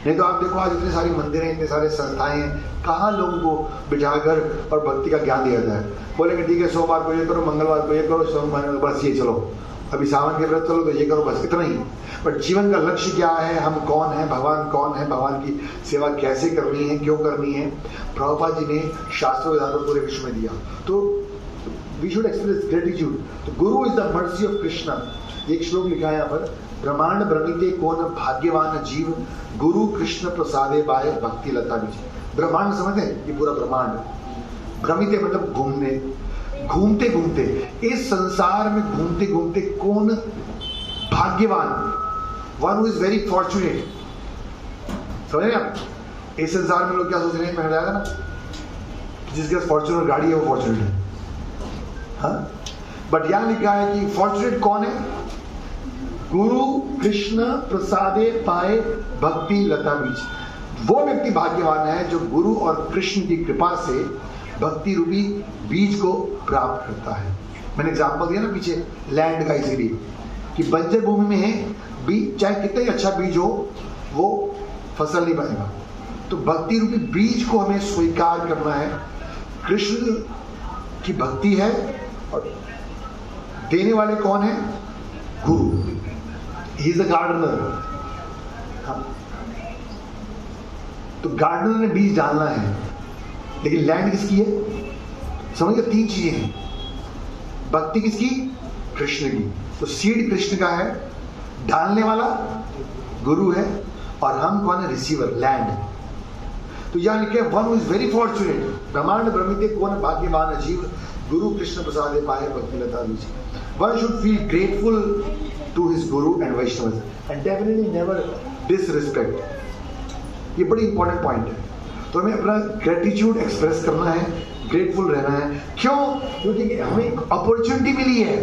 नहीं तो आप देखो आज इतने सारे मंदिर हैं, इतने सारे संस्थाएं हैं, कहाँ लोगों को बिठाकर और भक्ति का ज्ञान दिया जाता है। बोलेंगे ठीक है सोमवार को ये करो, मंगलवार को ये करो, सोमवार बस ये चलो, अभी सावन के व्रत चलो तो ये करो, बस इतना ही। बट जीवन का लक्ष्य क्या है, हम कौन है, भगवान कौन है, भगवान की सेवा कैसे करनी है, क्यों करनी है, प्रभुपाद जी ने शास्त्रों के आधार पर पूरे विश्व में दिया। तो वी शुड एक्सप्रेस ग्रेटिट्यूड। तो गुरु is the mercy of Krishna. एक श्लोक लिखा है यहाँ पर, ब्रह्मांड भ्रमिते कौन भाग्यवान जीव, गुरु कृष्ण प्रसादे बाय भक्ति लता बीज। ब्रह्मांड समझते हैं, ये पूरा ब्रह्मांड। भ्रमिते मतलब घूमने, घूमते घूमते इस संसार में घूमते घूमते कौन भाग्यवान, one who is very fortunate. समझ रहे आप? इस संसार में लोग क्या सोच रहे हैं, मैंने बताया ना, जिसके पास फॉर्चुनर गाड़ी है वो फॉर्चुनेट है। हाँ, बट यहां लिखा है कि फॉर्चुनेट कौन है? गुरु कृष्ण प्रसादे पाए भक्ति लता बीज। वो व्यक्ति भाग्यवान है जो गुरु और कृष्ण की कृपा से भक्ति रूपी बीज को प्राप्त करता है। मैंने एग्जांपल दिया ना पीछे लैंड का, इसीलिए कि बंजर भूमि में है बीज, चाहे कितना ही अच्छा बीज हो वो फसल नहीं बनेगा। तो भक्ति रूपी बीज को हमें स्वीकार करना है। कृष्ण की भक्ति है और देने वाले कौन है? Guru. He is a gardener. तो गार्डनर ने बीज डालना है, लेकिन लैंड किसकी है? समझ गए? 3 चीजें हैं। भक्ति किसकी? कृष्ण की। तो सीड कृष्ण का है, डालने वाला गुरु है, और हम कौन है? Receiver, land. तो यहां लिखे one who is very fortunate, ब्रह्मांड ब्रह्मिते कौन भाग्यवान अजीव, गुरु कृष्ण प्रसादे पाए भक्ति लता बीज। One should feel grateful to his guru and Vaishnav and definitely never disrespect. ये बड़ी इंपॉर्टेंट पॉइंट है। तो हमें अपना ग्रेटिट्यूड एक्सप्रेस करना है, ग्रेटफुल रहना है। क्यों? क्योंकि हमें एक अपॉर्चुनिटी मिली है।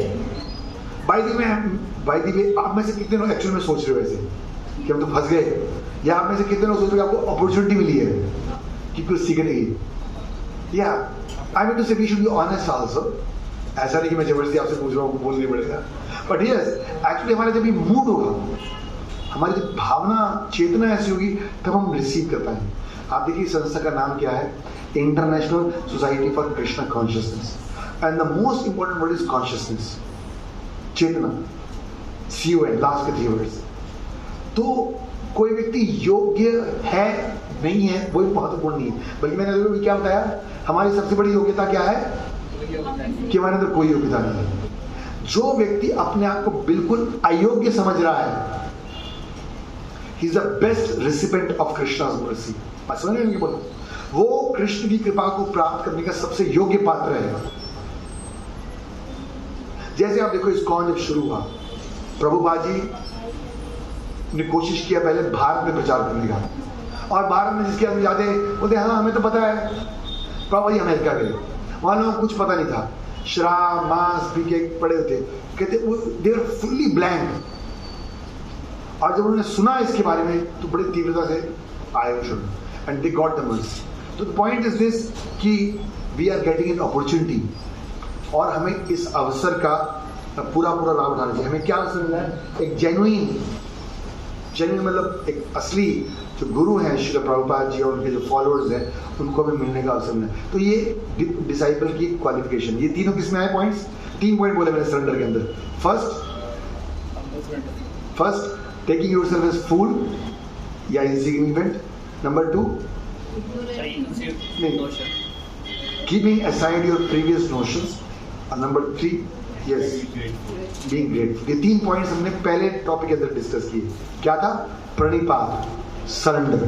बाय द वे आप में से कितने लोग एक्चुअली में सोच रहे हो ऐसे कि हम तो फंस गए, या आप में से कितने लोग सोच रहे हो आपको अपॉर्चुनिटी मिली है कि कुछ सीखने की? या I mean to say we should be honest also. ऐसा नहीं कि मैं जबरदस्ती आपसे पूछ रहा हूँ, बोलने पड़ेगा, बट यस एक्चुअली हमारा जब ये मूड होगा, हमारी जब भावना चेतना ऐसी होगी, तब हम रिसीव कर पाएंगे। आप देखिए संस्था का नाम क्या है? International society for Krishna consciousness, and the most important word is consciousness, चेतना, CON, लास्ट के 3 वर्ड्स। तो कोई व्यक्ति योग्य है नहीं है वो महत्वपूर्ण नहीं है, बल्कि मैंने अभी क्या बताया, हमारी सबसे बड़ी योग्यता क्या है? कि हमारे अंदर कोई योग्यता नहीं है। जो व्यक्ति अपने आप को बिल्कुल अयोग्य समझ रहा है, he is the best recipient of Krishna's mercy. समझ रहे हैं? बोलो, वो कृष्ण की कृपा को प्राप्त करने का सबसे योग्य पात्र है। जैसे आप देखो इस्कॉन जब शुरू हुआ, प्रभुपाद जी ने कोशिश किया पहले भारत में प्रचार करने का, और भारत में जिसके हम जाते बोलते हाँ हमें तो पता है। प्रभुपाद जी अमेरिका गए, वहां लोगों को कुछ पता नहीं था, शराब मांस पी के पड़े होते, कहते दे आर फुल्ली ब्लैंक। और जब उन्होंने सुना इसके बारे में तो बड़ी तीव्रता से आए and they got the mercy. तो द पॉइंट इज दिस कि we are getting an opportunity, और हमें इस अवसर का पूरा लाभ उठाना चाहिए। हमें क्या अवसर मिला है? एक जेन्युइन मतलब एक असली जो गुरु हैं श्री प्रभुपाद जी और उनके जो फॉलोअर्स हैं, उनको हमें मिलने का अवसर मिला। तो ये डिसाइपल की क्वालिफिकेशन, ये तीनों किसमें आए पॉइंट्स? 3 पॉइंट बोले मैंने सरेंडर के अंदर। फर्स्ट टेकिंग योरसेल्फ एज फूल या insignificant. Number 2 keeping aside your previous notions, और नंबर 3 यस बीइंग ग्रेटफुल। ये 3 पॉइंट्स हमने पहले टॉपिक के अंदर डिस्कस किए। क्या था? प्रणिपात, सरेंडर।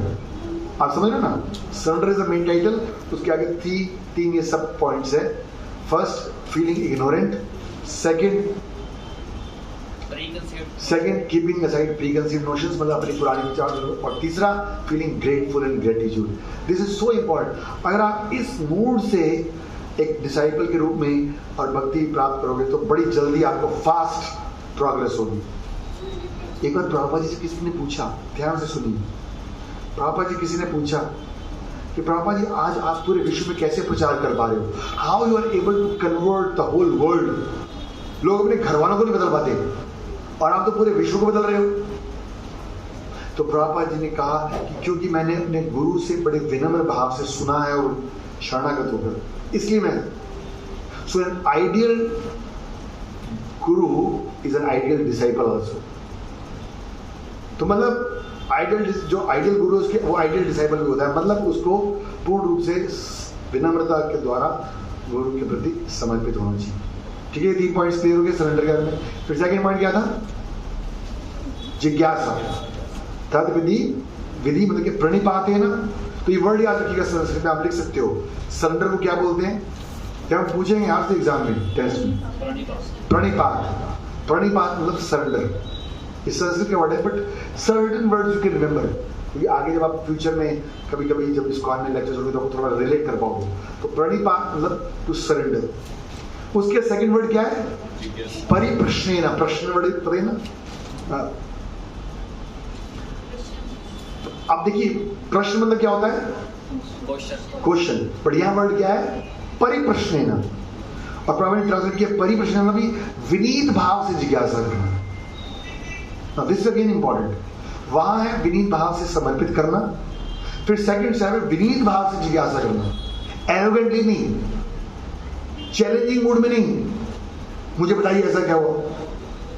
आप समझ रहे हो ना? Surrender is the main title, उसके आगे 3 ये सब पॉइंट्स है। First feeling ignorant, second keeping aside preconceived notions, मतलब अपनी पुरानी विचार, और तीसरा feeling grateful and gratitude. This is so important. अगर आप इस मूड से एक डिसाइपल के रूप में और भक्ति प्राप्त करोगे तो बड़ी जल्दी आपको फास्ट प्रोग्रेस होगी। एक बार प्रभुपाद जी से किसी ने पूछा, ध्यान से सुनिए, प्रभुपाद जी किसी ने पूछा कि प्रभुपाद जी आज आप पूरे विश्व में कैसे प्रचार कर पा रहे हो? How you are able to convert the whole world? लोग अपने घर वालों को नहीं बदल पाते और आप तो पूरे विश्व को बदल रहे हो। तो प्रभुपाद जी ने कहा कि क्योंकि मैंने अपने गुरु से बड़े विनम्र भाव से सुना है और शरणागत होकर, इसलिए मैं। सो an ideal Guru is an ideal disciple also. तो मतलब आइडियल जो आइडियल गुरु उसके वो आइडियल डिसाइपल भी होता है, मतलब उसको पूर्ण रूप से विनम्रता के द्वारा गुरु के प्रति समर्पित होना चाहिए। ठीक है, 3 पॉइंट्स क्लियर हो गए सरेंडर के बारे में। फिर सेकंड पॉइंट क्या था? जिज्ञासा। थर्ड विधि मतलब कि प्रणिपात है ना, तो ये वर्ड याद रखिएगा, संस्कृत में आप लिख सकते हो। सरेंडर को क्या बोलते हैं? क्या हम पूछेंगे आपसे एग्जाम में, टेस्ट में? प्रणिपात मतलब सरेंडर। इस संस्कृत का वर्ड है, but certain words you can remember, क्योंकि आगे जब आप फ्यूचर में कभी कभी जब इस कॉर्न में लेक्चर्स होंगे तो आप थोड़ा रिलेट कर पाओगे। तो प्रणिपात मतलब टू सरेंडर। उसके सेकंड वर्ड क्या है? परिप्रश्नेन। प्रश्न वर्ड पता है ना? अब देखिए प्रश्न मतलब क्या होता है? क्वेश्चन। बढ़िया वर्ड क्या है? परिप्रश्नेन। और प्रभु ने ट्रांसलेट किया परिप्रश्न में भी विनीत भाव से जिज्ञासा करना। This is again important. वहां है विनीत भाव से समर्पित करना, फिर सेकंड स्टेप है विनीत भाव से जिज्ञासा करना, एरोगेंटली नहीं, चैलेंजिंग मूड में नहीं, मुझे बताइए ऐसा क्या हुआ,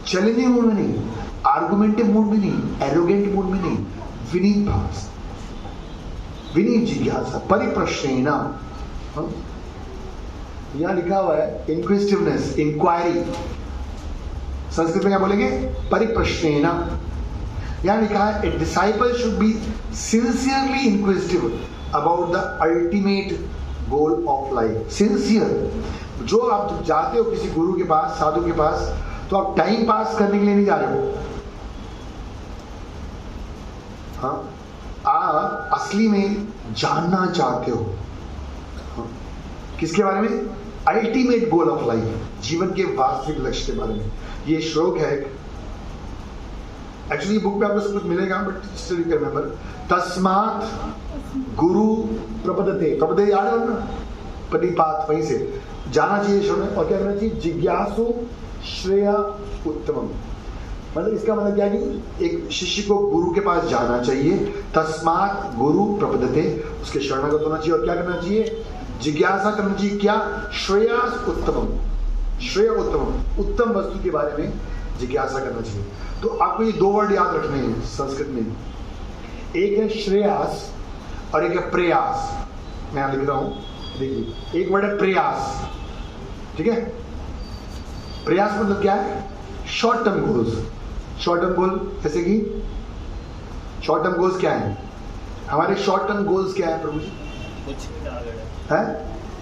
चैलेंजिंग मूड में नहीं, आर्गुमेंटिव मूड में नहीं, एरोगेंट मूड में नहीं, विनीत भाव से, विनीत जिज्ञासा, परिप्रश्नेन। यहां लिखा हुआ है इंक्विजिटिवनेस, इंक्वायरी, संस्कृत में क्या बोलेंगे, परिप्रश्नेन। यहां लिखा है a disciple should be sincerely inquisitive about the ultimate goal of life. Sincere, जो आप जाते हो किसी गुरु के पास, साधु के पास, तो आप टाइम पास करने के लिए नहीं जा रहे हो, हाँ, आप असली में जानना चाहते हो। हाँ? किसके बारे में, अल्टीमेट गोल ऑफ लाइफ, जीवन के वास्तविक लक्ष्य के बारे में। ये श्लोक है, एक्चुअली बुक पे आपको सब कुछ मिलेगा, but still you can remember, तस्मात् गुरु प्रपदते, प्रपदते याद है ना, परिपात, वहीं से जाना चाहिए ईश्वर में। और क्या करना चाहिए, जिज्ञासु श्रेया उत्तमम, मतलब इसका मतलब क्या कि एक शिष्य को गुरु के पास जाना चाहिए, तस्मात् गुरु प्रपदते, उसके शरणागत होना चाहिए, और क्या करना चाहिए, जिज्ञासा करना चाहिए, क्या, श्रेयास उत्तमम, श्रेय उत्तमम, उत्तम वस्तु के बारे में जिज्ञासा करना चाहिए। तो आपको ये दो वर्ड याद रखने हैं संस्कृत में, एक है श्रेयास और एक है प्रयास। मैं यहां लिख रहा हूं, देखिए, एक वर्ड है प्रयास, ठीक है। प्रयास मतलब क्या है, short term goals. Short term goal जैसे कि शॉर्ट टर्म गोल्स क्या है, हमारे शॉर्ट टर्म गोल्स क्या है प्रभु जी, कुछ भी टारगेट है,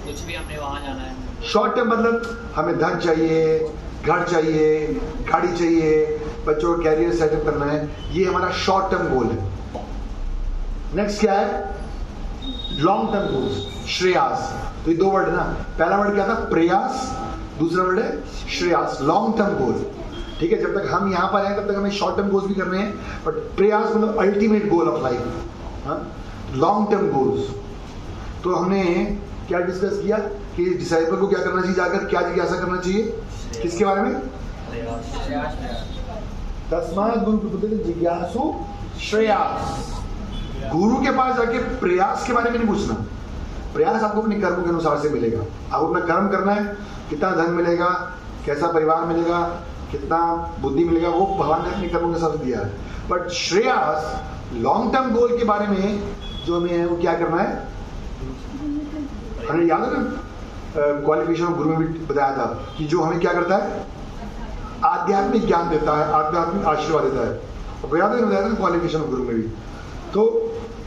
कुछ भी हमने वहां जाना है। शॉर्ट टर्म मतलब हमें धन चाहिए, घर चाहिए, गाड़ी चाहिए, बच्चों का कैरियर सेटअप करना है, ये हमारा शॉर्ट टर्म गोल है। नेक्स्ट क्या है, लॉन्ग टर्म गोल्स, श्रेयास। तो ये दो वर्ड है ना, पहला वर्ड क्या था, प्रयास, दूसरा वर्ड है श्रेयास, लॉन्ग टर्म गोल, ठीक है। जब तक हम यहां पर हैं तब तक हमें शॉर्ट टर्म गोल्स भी करने हैं, बट प्रयास मतलब ultimate goal of life, long term goals. तो हमने क्या डिस्कस किया कि डिसाइपल को क्या करना चाहिए, जाकर क्या जिज्ञासा करना चाहिए, किसके बारे में, तस्मात् गुरु प्रपदते जिज्ञासु श्रेयास। गुरु के पास जाके प्रयास के बारे में नहीं पूछना, प्रयास आपको अपने कर्म के अनुसार से मिलेगा। आपको अपना कर्म करना है, कितना धन मिलेगा, कैसा परिवार मिलेगा, कितना बुद्धि मिलेगा, वो भगवान ने अपने कर्मों के हिसाब से दिया है। But Shreyas, long term goal के बारे में जो हमें है वो क्या करना है, हमें याद है ना, क्वालिफिकेशन ऑफ गुरु में भी बताया था कि जो हमें क्या करता है, आध्यात्मिक ज्ञान देता है, आध्यात्मिक आशीर्वाद देता है। और याद है बताया था क्वालिफिकेशन ऑफ गुरु में भी। तो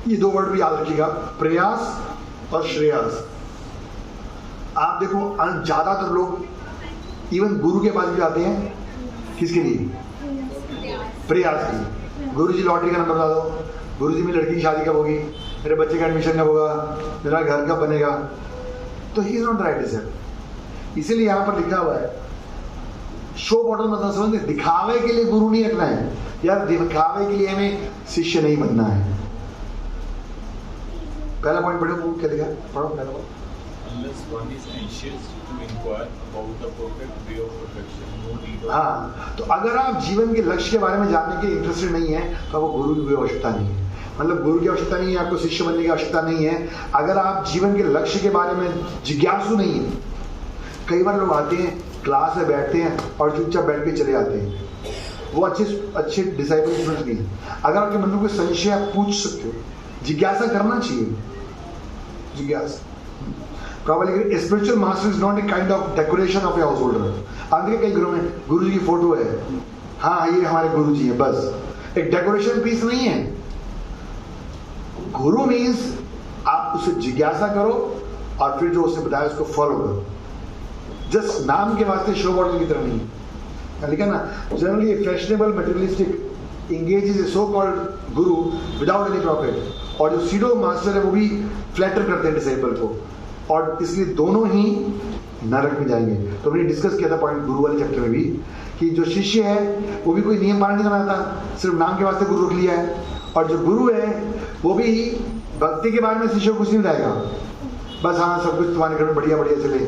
ये दो वर्ड भी याद रखिएगा, प्रयास और श्रेयास। आप देखो ज्यादातर लोग इवन गुरु के पास भी जाते हैं, किसके लिए, प्रयास के लिए। गुरु जी लॉटरी का नंबर बता दो, गुरु जी मेरी लड़की की शादी कब होगी, मेरे बच्चे का एडमिशन कब होगा, मेरा घर कब बनेगा। तो he is not right disciple. इसीलिए यहां पर लिखा हुआ है, शो बॉटल मतलब समझते, दिखावे के लिए गुरु नहीं रखना है यार, दिखावे के लिए हमें शिष्य नहीं बनना है। पहला पॉइंट पढ़ो, वो क्या लिखा, पढ़ो पहला point. Unless one is anxious to inquire about the perfect way of perfection, no need of... हाँ, तो अगर आप जीवन के लक्ष्य के बारे में जानने के इंटरेस्टेड नहीं है तो आपको गुरु की आवश्यकता नहीं है। मतलब गुरु की आवश्यकता नहीं है, आपको शिष्य बनने की आवश्यकता नहीं है, अगर आप जीवन के लक्ष्य के बारे में जिज्ञासु नहीं है। कई बार लोग आते हैं, क्लास में बैठते हैं और चुपचाप बैठ के चले जाते हैं, वो अच्छे डिसाइपल स्टूडेंट नहीं है। अगर आपके मन में कोई संशय आप पूछ सकते हो, जिज्ञासा करना चाहिए, जिज्ञासा। Probably spiritual master is not a kind of decoration of a householder. आगे कई गुरु में गुरु जी की फोटो है, हाँ ये हमारे गुरु जी है, बस एक डेकोरेशन पीस नहीं है। गुरु मीन्स आप उसे जिज्ञासा करो और फिर जो उसने बताया उसको फॉलो करो। जस्ट नाम के वास्ते शो बॉटल की तरह नहीं। लिखा ना, generally A fashionable materialistic engages a so called Guru without any profit, और जो सीडो मास्टर है वो भी फ्लैटर करते हैं डिसाइपल को, और इसलिए दोनों ही नरक में जाएंगे। तो हमने डिस्कस किया था पॉइंट गुरु वाले चैप्टर में भी कि जो शिष्य है वो भी कोई नियम पालन नहीं बनाता, सिर्फ नाम के वास्ते गुरु रख लिया है, और जो गुरु है वो भी भक्ति के बारे में शिष्य को कुछ नहीं बताएगा, बस हाँ सब कुछ तुम्हारे घर में बढ़िया बढ़िया चले,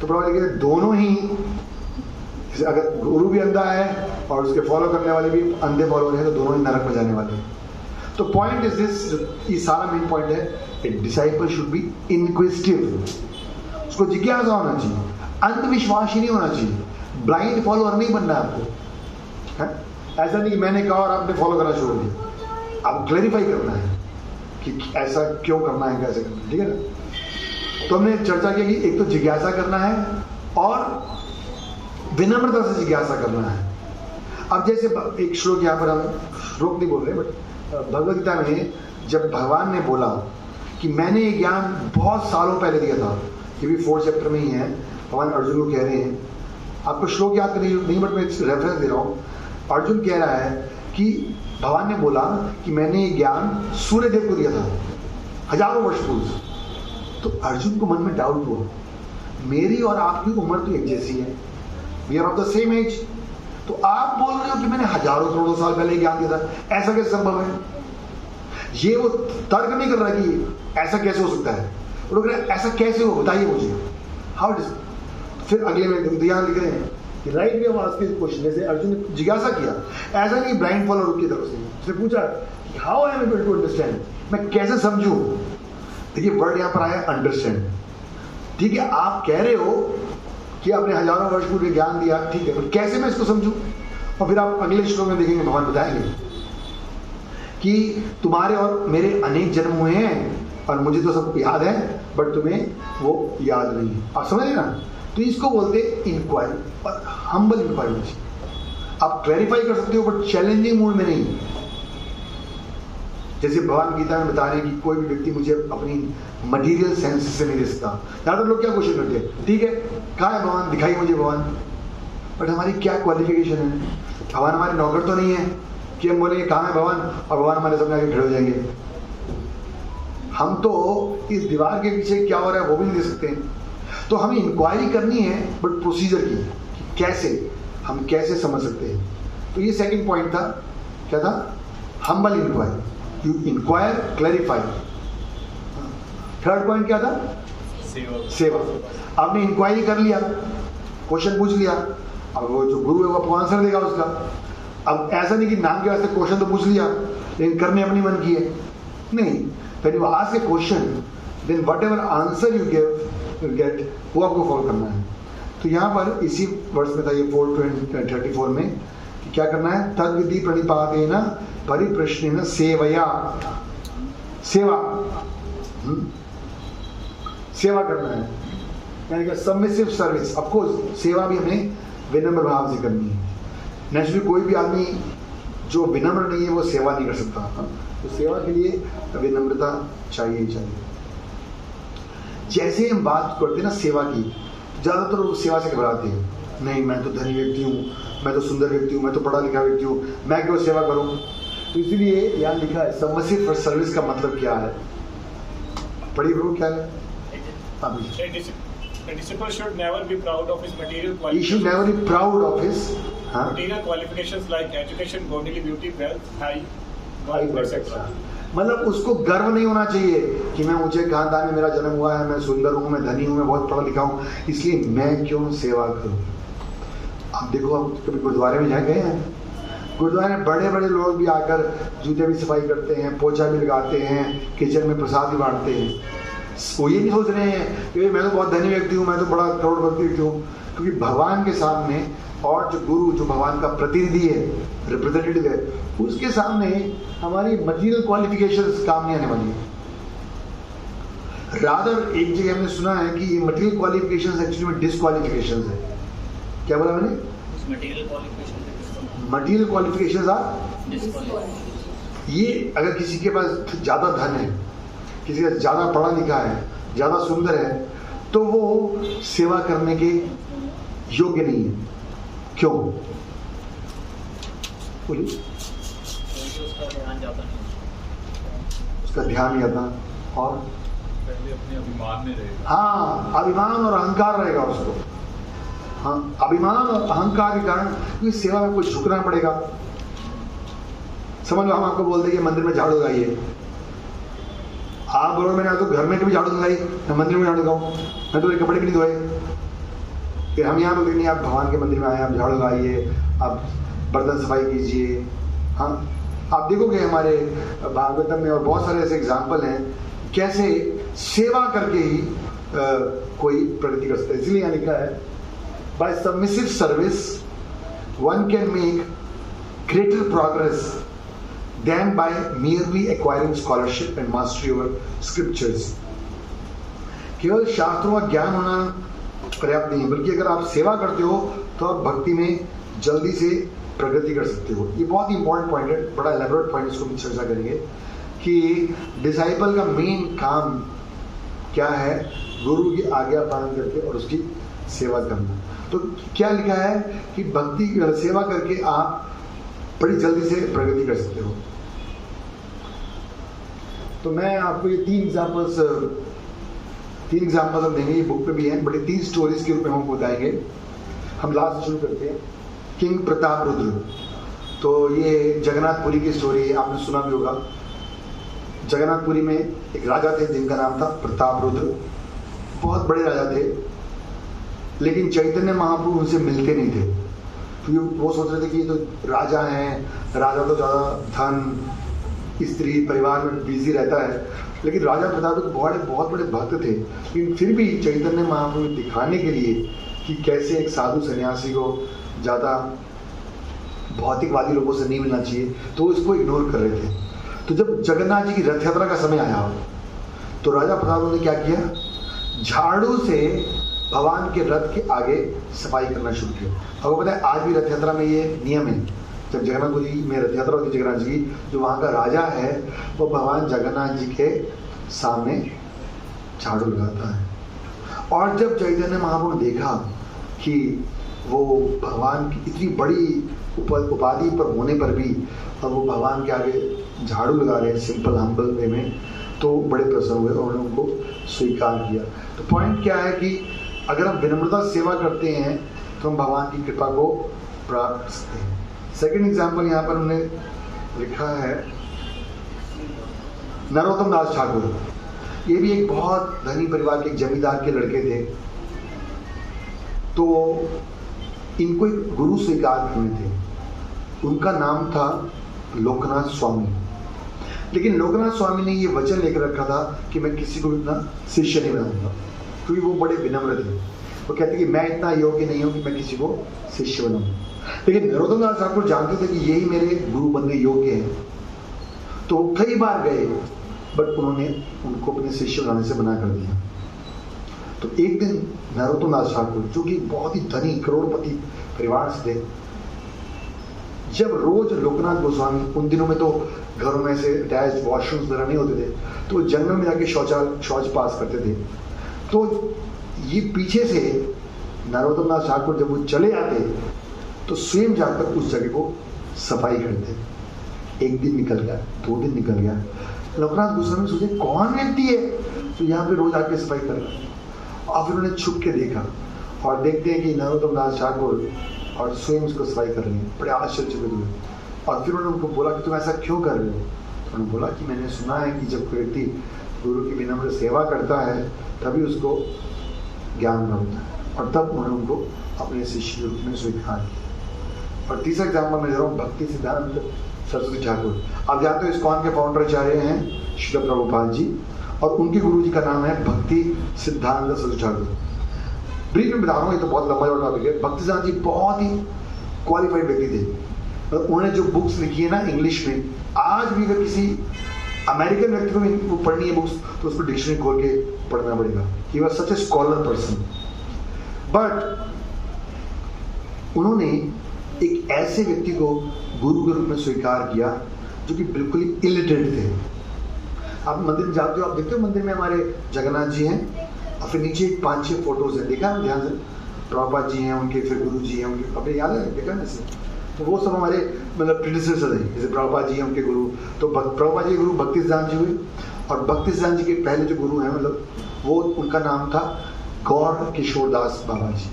तो प्रभुपाद कहते हैं दोनों ही, अगर गुरु भी अंधा है और उसके फॉलो करने वाले भी अंधे फॉलोअर हैं, तो दोनों ही नरक में जाने वाले हैं। तो पॉइंट इज दिस, ये सारा मेन पॉइंट है, a disciple should be inquisitive, उसको जिज्ञासा होना चाहिए, अंधविश्वासी नहीं होना चाहिए, ब्लाइंड फॉलोअर नहीं बनना है आपको, है? ऐसा नहीं कि मैंने कहा और आपने फॉलो करना छोड़ दिया, आपको क्लैरिफाई करना है कि ऐसा क्यों करना है, कैसे करना है, ठीक है ना। तो हमने चर्चा की कि एक तो जिज्ञासा करना है और विनम्रता से जिज्ञासा करना है। अब जैसे एक श्लोक यहाँ पर, हम श्लोक नहीं बोल रहे, बट भगवद गीता में जब भगवान ने बोला कि मैंने ये ज्ञान बहुत सालों पहले दिया था, ये भी 4th चैप्टर में ही है, भगवान अर्जुन को कह रहे हैं, आपको श्लोक याद करनी नहीं, बट मैं रेफरेंस दे रहा हूँ। अर्जुन कह रहा है कि भगवान ने बोला कि मैंने ये ज्ञान सूर्य देव को दिया था हजारों वर्ष पूर्व। तो अर्जुन को मन में डाउट हुआ, मेरी और आपकी उम्र तो एक जैसी है, we are of the same age, तो आप बोल रहे हो कि मैंने हजारों करोड़ों साल पहले ज्ञान दिया था, ऐसा कैसे संभव है? ये वो तर्क नहीं कर रहा कि ऐसा कैसे हो सकता है, वो लोग ऐसा कैसे हो, बताइए मुझे, हाउ इट इज। फिर अगले में ध्यान लिख रहे हैं कि right way of asking question, जैसे अर्जुन ने जिज्ञासा किया, ऐसा नहीं ब्लाइंड फॉलोअर की तरफ से, उसने पूछा how I am able to understand, मैं कैसे समझूं। देखिए वर्ड यहाँ पर आया अंडरस्टैंड, ठीक है, आप कह रहे हो कि आपने हजारों वर्ष पूर्व ज्ञान दिया, ठीक है, पर कैसे मैं इसको समझूं। और फिर आप अगले श्लोक में देखेंगे भगवान बताएंगे कि तुम्हारे और मेरे अनेक जन्म हुए हैं और मुझे तो सब याद है, बट तुम्हें वो याद नहीं है। आप समझ रहे ना, तो इसको बोलते इंक्वायरी और हम्बल इंक्वायरी। आप क्लैरिफाई कर सकते हो बट चैलेंजिंग मूड में नहीं। जैसे भगवान गीता में बता रहे हैं कि कोई भी व्यक्ति मुझे अपनी मटेरियल सेंस से नहीं दिखता। ज्यादातर लोग क्या क्वेश्चन करते हैं, ठीक है कहाँ है भगवान, दिखाइए मुझे भगवान, बट हमारी क्या क्वालिफिकेशन है? भगवान हमारे नौकर तो नहीं है कि हम बोलेंगे कहाँ है भगवान और भगवान हमारे सामने आके खड़े हो जाएंगे। हम तो इस दीवार के पीछे क्या हो रहा है वो भी नहीं दे सकते। तो हमें इंक्वायरी करनी है बट प्रोसीजर की, कैसे हम कैसे समझ सकते हैं। तो ये सेकंड पॉइंट था, क्या था? Humble inquiry, you inquire clarify. Third point क्या था? सेवा। आपने इंक्वायरी कर लिया, क्वेश्चन पूछ लिया, अब वो जो गुरु है वो आपको आंसर देगा उसका। अब ऐसा नहीं कि नाम के वास्ते क्वेश्चन तो पूछ लिया लेकिन करने अपनी मन की है, नहीं। When you ask a question, then whatever answer you get, वो आपको फॉलो करना है। तो यहाँ पर इसी वर्ष में था ये 4:34 में कि क्या करना है? तद विधि प्रणिपातेन परिप्रश्नेन सेवया, सेवा सेवा करना है, यानी कि सबमिसिव सर्विस। ऑफ कोर्स सेवा भी हमें विनम्र भाव से करनी है। नेचुरली कोई भी आदमी जो विनम्र नहीं है वो सेवा नहीं कर सकता। तो सेवा के लिए विनम्रता चाहिए ही चाहिए। जैसे हम बात करते हैं ना सेवा की, ज़्यादातर लोग सेवा से घबराते हैं, नहीं मैं तो धनी व्यक्ति हूँ, मैं तो सुंदर व्यक्ति हूँ, मैं तो पढ़ा लिखा व्यक्ति हूँ, मैं क्यों सेवा करूँ। तो इसीलिए यहाँ लिखा है सबमिसिव सर्विस का मतलब क्या है? पढ़िए प्रभु क्या है? A disciple should never be proud of his material qualifications. He should never be proud of his material qualifications like education, bodily beauty, wealth, height, etc. मतलब उसको गर्व नहीं होना चाहिए कि मैं ऊंचे खानदान में मेरा जन्म हुआ है, मैं सुंदर हूँ, मैं धनी हूँ, मैं बहुत पढ़ा लिखा हूँ, इसलिए मैं क्यों सेवा करूँ। आप देखो, आप कभी गुरुद्वारे में गए हैं? गुरुद्वारे में बड़े बड़े लोग भी आकर जूते भी सफाई करते हैं, पोछा भी लगाते हैं, किचन में प्रसाद भी बांटते हैं। वो ये नहीं सोच रहे हैं कि मैं तो बहुत धनी व्यक्ति हूँ, मैं तो बड़ा करोड़पति व्यक्ति हूँ, क्योंकि भगवान के सामने और जो गुरु जो भगवान का प्रतिनिधि है, रिप्रेजेंटेटिव है, उसके सामने हमारी मटेरियल क्वालिफिकेशंस काम नहीं आने वाली है। रादर एक जगह हमने सुना है कि ये मटेरियल क्वालिफिकेशंस एक्चुअली में डिसक्वालिफिकेशंस है। क्या बोला मैंने? मटेरियल क्वालिफिकेशंस आर, ये अगर किसी के पास ज्यादा धन है, किसी का ज्यादा पढ़ा लिखा है, ज्यादा सुंदर है, तो वो सेवा करने के योग्य नहीं है। क्यों? बोलिए। उसका ध्यान नहीं आता और पहले अपने अभिमान में रहेगा। हाँ, अभिमान और अहंकार रहेगा उसको। हाँ, अभिमान और अहंकार के कारण क्योंकि सेवा में कुछ झुकना पड़ेगा। समझ लो हम आपको बोलते हैं कि मंदिर में झाड़ू लगाइए, आप बोलो मैंने तो घर में कभी झाड़ू लगाई, मैं मंदिर में झाड़ू लगाऊं, मैं तो कपड़े भी नहीं धोए। फिर हम यहाँ बोलते नहीं, आप भगवान के मंदिर में आए, आप झाड़ू लगाइए, आप बर्तन सफाई कीजिए। हाँ, आप देखोगे हमारे भागवतम में और बहुत सारे ऐसे एग्जाम्पल हैं कैसे सेवा करके ही कोई प्रगति कर सकता है। इसलिए यहाँ लिखा है, by submissive service one can make greater progress than by merely acquiring scholarship and mastery over scriptures। केवल शास्त्रों का ज्ञान होना पर्याप्त नहीं, बल्कि अगर आप सेवा करते हो तो आप भक्ति में जल्दी से प्रगति कर सकते हो। ये बहुत ही इंपॉर्टेंट पॉइंट है, बड़ा एलेबोरेट पॉइंट, इसको हम चर्चा करेंगे कि डिसाइपल का मेन काम क्या है, गुरु की आज्ञा पालन करके और उसकी सेवा करना। तो क्या लिखा है कि भक्ति सेवा करके आप बड़ी जल्दी से प्रगति कर सकते हो। तो मैं आपको ये तीन एग्जाम्पल्स हम देंगे, ये बुक पे भी हैं, बड़े 3 स्टोरीज के रूप में हम बताएंगे। हम लास्ट शुरू करते हैं, किंग प्रताप रुद्र। तो ये जगन्नाथपुरी की स्टोरी है, आपने सुना भी होगा। जगन्नाथपुरी में एक राजा थे जिनका नाम था प्रताप रुद्र। बहुत बड़े राजा थे, लेकिन चैतन्य महाप्रभु उनसे मिलते नहीं थे, क्योंकि वो सोच रहे थे कि ये तो राजा हैं, राजा तो ज़्यादा धन, स्त्री, परिवार में बिजी रहता है। लेकिन राजा प्रताप बहुत बड़े भक्त थे, लेकिन फिर भी चैतन्य महाप्रभु दिखाने के लिए कि कैसे एक साधु सन्यासी को ज़्यादा भौतिकवादी लोगों से नहीं मिलना चाहिए, तो इसको इग्नोर कर रहे थे। तो जब जगन्नाथ जी की रथ यात्रा का समय आया तो राजा प्रताप ने क्या किया, झाड़ू से भगवान के रथ के आगे सफाई करना शुरू किया। आपको पता है आज भी रथ यात्रा में ये नियम है, जब जगन्नाथपुरी में रथ यात्रा होती है जगन्नाथ जी की, जो वहाँ का राजा है वो भगवान जगन्नाथ जी के सामने झाड़ू लगाता है। और जब चैतन्य महाप्रभु ने देखा कि वो भगवान की इतनी बड़ी उपाधि पर होने पर भी अब वो भगवान के आगे झाड़ू लगा रहे हैं सिंपल हम्बल वे में, तो बड़े प्रसन्न हुए और उन्होंने उनको स्वीकार किया। तो पॉइंट क्या है कि अगर हम विनम्रता सेवा करते हैं तो हम भगवान की कृपा को प्राप्त कर सकते हैं। सेकेंड एग्जाम्पल यहाँ पर हमने लिखा है नरोत्तम दास ठाकुर। ये भी एक बहुत धनी परिवार के, एक जमींदार के लड़के थे। तो इनको एक गुरु स्वीकार करने थे, उनका नाम था लोकनाथ स्वामी। लेकिन लोकनाथ स्वामी ने ये वचन लेकर रखा था कि मैं किसी को इतना शिष्य नहीं बनाऊंगा, क्योंकि वो बड़े विनम्र थे। वो कहते कि मैं इतना योग्य नहीं हूं कि मैं किसी को शिष्य बनाऊं। लेकिन नरोत्तम दास ठाकुर जानते थे कि यही मेरे गुरु बनने योग्य है, तो कई बार गए, बट उन्होंने उनको अपने शिष्य बनाने से मना कर दिया। तो एक दिन नरोत्तम दास ठाकुर, जो कि बहुत ही धनी करोड़पति परिवार से थे, जब रोज लोकनाथ गोस्वामी, उन दिनों में तो घरों में से अटैच वॉशरूम्स वगैरह नहीं होते थे, तो जंगल में जाके शौच पास करते थे। तो ये पीछे से नरोत्तम दास ठाकुर जब वो चले आते तो स्वयं जाकर उस जगह को सफाई करते। एक दिन निकल गया, 2 दिन निकल गया, लोकनाथ गोस्वामी सोचे कौन व्यक्ति है तो यहाँ पे रोज आके सफाई कर रहा है। और फिर उन्होंने छुप के देखा और देखते हैं कि नरोत्तम दास ठाकुर और स्वयं उसको सफाई कर रहे हैं। बड़े आश्चर्यचकित हुए और फिर उन्होंने उनको बोला कि तुम ऐसा क्यों कर रहे हो। तो उन्होंने बोला कि मैंने सुना है कि जब कोई व्यक्ति गुरु की विनम्र सेवा करता है तभी उसको ज्ञान मिलता है, और तब उन्होंने उनको अपने शिष्य रूप में स्वीकार किया। और तीसरा एग्जाम्पल मैं दे रहा हूँ भक्ति सिद्धांत सरस्वती ठाकुर। आप जानते हो इस्कॉन के फाउंडर आचार्य हैं श्रील प्रभुपाद जी, और उनके गुरु जी का नाम है भक्ति सिद्धांत सरस्वती ठाकुर। ब्रीफ में बता रहा हूँ, ये तो बहुत लंबा टॉपिक है। भक्ति सिद्धांत जी बहुत ही क्वालिफाइड व्यक्ति थे। उन्होंने जो बुक्स लिखी है ना इंग्लिश में, आज भी अगर किसी अमेरिकन व्यक्ति को भी पढ़नी है बुक्स तो उसको डिक्शनरी खोल के पढ़ना पड़ेगा। He was such a scholar person. But उन्होंने एक ऐसे व्यक्ति को गुरु के रूप में स्वीकार किया जो कि बिल्कुल ही इलिटरेट थे। आप मंदिर जाते हो, आप देखते हो मंदिर में हमारे जगन्नाथ जी हैं और फिर नीचे 5-6 फोटोज हैं, देखा है ध्यान से, प्रभुपाद जी हैं उनके, फिर गुरु जी हैं उनके, अपने याद है, देखा ना ऐसे। तो वो सब हमारे मतलब प्रीडिसेसर हैं, जैसे प्रभुपाद जी हैं उनके गुरु। तो प्रभुपाद जी के गुरु भक्ति सिद्धांत जी हुए, और भक्ति सिद्धांत जी के पहले जो गुरु हैं मतलब वो, उनका नाम था Gaur Kishore Das Baba ji.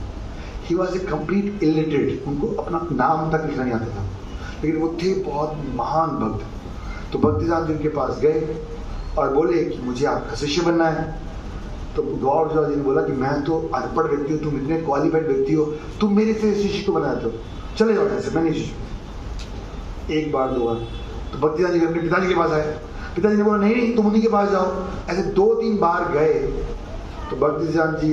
He was a complete illiterate, उनको अपना नाम तक लिखना नहीं आता था, लेकिन वो थे बहुत महान भक्त। तो भक्ति सिद्धांत जी उनके पास गए और बोले कि मुझे आपका शिष्य बनना है। तो गौरव जी ने बोला कि मैं तो अनपढ़ व्यक्ति हूँ, तुम इतने क्वालिफाइड व्यक्ति हो, तुम मेरे से शिष्य को बनाते हो, चले जाओ ऐसे, मैं नहीं शिष्य। एक बार 2 बार तो भक्तिदान जी अपने पिताजी के पास आए, पिताजी ने बोला नहीं नहीं तुम उन्हीं के पास जाओ। ऐसे 2-3 बार गए तो भक्तिदान जी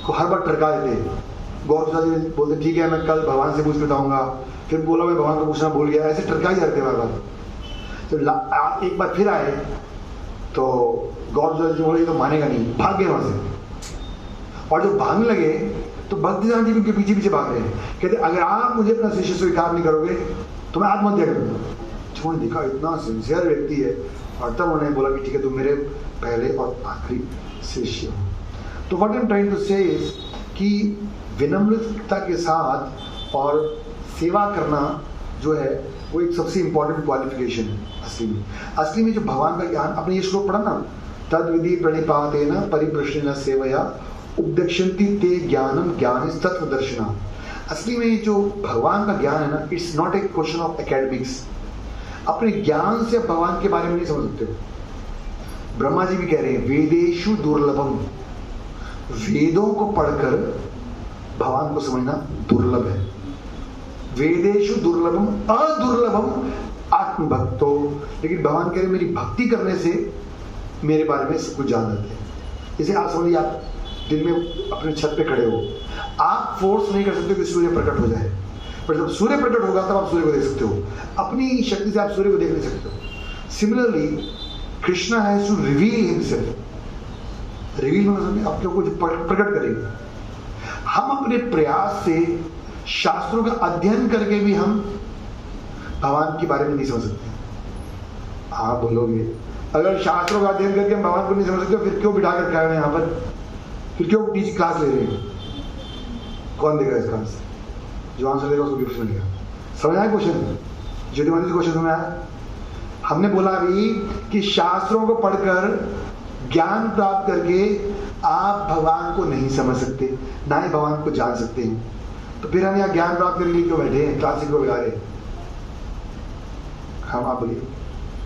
को हर बार टरका देते। गौरव जी बोलते ठीक है मैं कल भगवान से पूछ के बताऊंगा, फिर बोला मैं भगवान को पूछना भूल गया, ऐसे टरका ही जाते बार बार। तो एक बार फिर आए तो गौरव जी बोले तो मानेगा नहीं, भाग गए वहां से। और जब भागने लगे तो भक्तिदान जी उनके पीछे पीछे भाग रहे हैं, कहते अगर आप मुझे अपना शिष्य स्वीकार नहीं करोगे तो मैं आत्महत्या करूंगा। छोड़ देखा इतना सिंसियर व्यक्ति है, और तब उन्होंने बोला कि ठीक है तुम मेरे पहले और आखिरी शिष्य हो। तो what I am trying to say is कि विनम्रता के साथ और सेवा करना जो है वो एक सबसे इंपॉर्टेंट क्वालिफिकेशन है। असली में जो भगवान का ज्ञान, आपने ये श्लोक पढ़ा ना, तद विधि प्रणिपातेन परिप्रश्नेन सेवया उपदक्षन्ति ते ज्ञानम ज्ञान तत्व दर्शना। असली में जो भगवान का ज्ञान है ना, it's not a question of academics. अपने ज्ञान से भगवान के बारे में नहीं समझ सकते हो। ब्रह्मा जी भी कह रहे हैं वेदेषु दुर्लभम, वेदों को पढ़कर भगवान को समझना दुर्लभ है। वेदेषु दुर्लभम अदुर्लभम आत्मभक्तो, लेकिन भगवान कह रहे मेरी भक्ति करने से मेरे बारे में सब कुछ जान जाते हैं। जैसे आप समझिए आप दिन में अपने छत पे खड़े हो, आप फोर्स नहीं कर सकते कि सूर्य प्रकट हो जाए, पर जब सूर्य प्रकट होगा तब आप सूर्य को देख सकते हो। अपनी शक्ति से आप सूर्य को देख नहीं सकते हो। Similarly Krishna has to reveal himself. Reveal होना अपने को प्रकट करेंगे। हम अपने प्रयास से शास्त्रों का अध्ययन करके भी हम भगवान के बारे में नहीं समझ सकते। आप बोलोगे अगर शास्त्रों का अध्ययन करके हम भगवान को नहीं समझ सकते फिर क्यों बिठा कर खाए यहाँ पर, फिर क्यों टीच क्लास ले रहे हैं? कौन देगा इस क्लास? जो आंसर देगा उसको गिफ्ट मिलेगा। समझ आया क्वेश्चन? ज्योतिमती क्वेश्चन समझ आया? हमने बोला अभी कि शास्त्रों को पढ़कर ज्ञान प्राप्त करके आप भगवान को नहीं समझ सकते, ना ही भगवान को जान सकते हैं। तो फिर हम यहाँ ज्ञान प्राप्त करने के लिए क्यों बैठे हैं, क्लासिक को बिगा रहे हैं? हम आप बोलिए।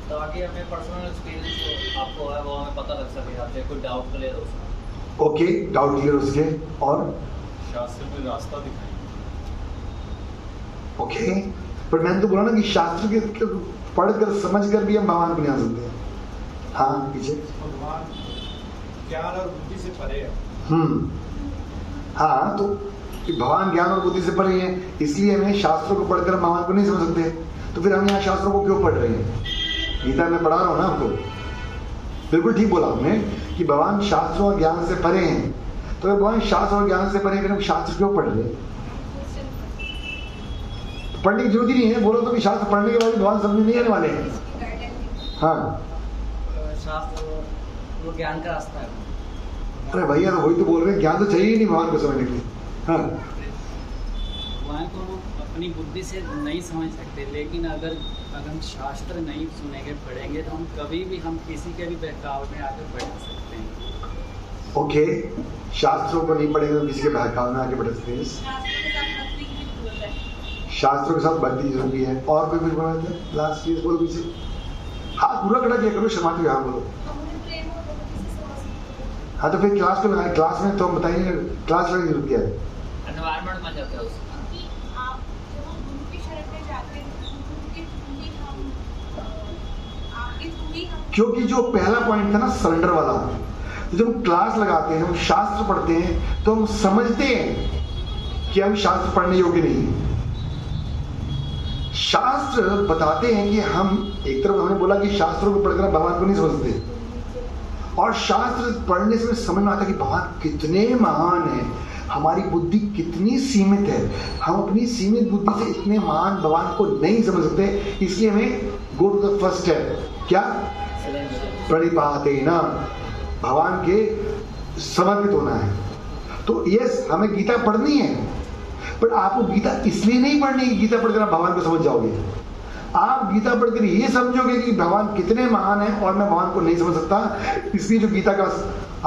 ताकि हमें पर्सनल एक्सपीरियंस जो आपको है वो हमें पता लग सके, आपसे कोई डाउट क्लियर हो सके। ओके, डाउट क्लियर हो सके। और शास्त्र में रास्ता दिखाएंगे। ओके, पर मैंने तो बोला ना कि शास्त्र के पढ़कर समझकर भी हम भगवान को नहीं आ सकते। हाँ पीछे भगवान ज्ञान और बुद्धि से परे है। हाँ तो भगवान ज्ञान और बुद्धि से परे हैं, इसलिए हमें शास्त्रों को पढ़कर भगवान को नहीं समझ सकते। तो फिर हम यहाँ शास्त्रों को क्यों पढ़ रहे हैं? गीता में पढ़ा रहा हूँ ना आपको, बिल्कुल ठीक बोला हमने कि भगवान शास्त्रों और ज्ञान से परे हैं। तो भगवान शास्त्र और ज्ञान से परे, फिर हम शास्त्र क्यों पढ़ रहे हैं? पढ़ने की जरूरत ही नहीं है। बोलो तो कि शास्त्र पढ़ने के बाद भगवान समझ नहीं आने वाले हैं। हाँ शास्त्र वो ज्ञान का रास्ता है। अरे भैया तो वही तो बोल रहे हैं, ज्ञान तो चाहिए ही नहीं भगवान को समझने के लिए। हाँ भगवान को हम अपनी बुद्धि से नहीं समझ सकते, लेकिन अगर हम शास्त्र नहीं सुनेंगे पढ़ेंगे तो हम कभी भी हम किसी के भी बहकाव में आगे बढ़ सकते हैं। ओके, शास्त्रों को नहीं पढ़ेंगे तो किसी के बहकाव में आगे बढ़ सकते हैं। शास्त्रों के साथ भक्ति जरूरी है। और कोई कुछ बोला था? लास्ट चीज बोलो पीछे, हाथ पूरा खड़ा किया करो, शर्माते हुए हाथ बोलो। हाँ तो फिर क्लास को लगाए, क्लास में तो हम बताइए क्लास लगाने की जरूरत क्या है? एनवायरनमेंट बन जाता है उसका। क्योंकि जो पहला पॉइंट था ना सरेंडर वाला, तो जब हम क्लास लगाते हैं, हम शास्त्र पढ़ते हैं तो हम समझते हैं कि हम शास्त्र पढ़ने योग्य नहीं। शास्त्र बताते हैं कि हम एक तरफ हमने बोला कि शास्त्रों को पढ़कर भगवान को नहीं समझते, और शास्त्र पढ़ने से समझ में आता है कि भगवान कितने महान है, हमारी बुद्धि कितनी सीमित है, हम अपनी सीमित बुद्धि से इतने महान भगवान को नहीं समझ सकते। इसलिए हमें go to the first step, क्या? प्रणिपातेन, भगवान के समर्पित होना है। तो यस, हमें गीता पढ़नी है, पर आपको गीता इसलिए नहीं पढ़नी कि गीता पढ़कर आप भगवान को समझ जाओगे। आप गीता पढ़कर ये समझोगे कि भगवान कितने महान है और मैं भगवान को नहीं समझ सकता। इसलिए जो गीता का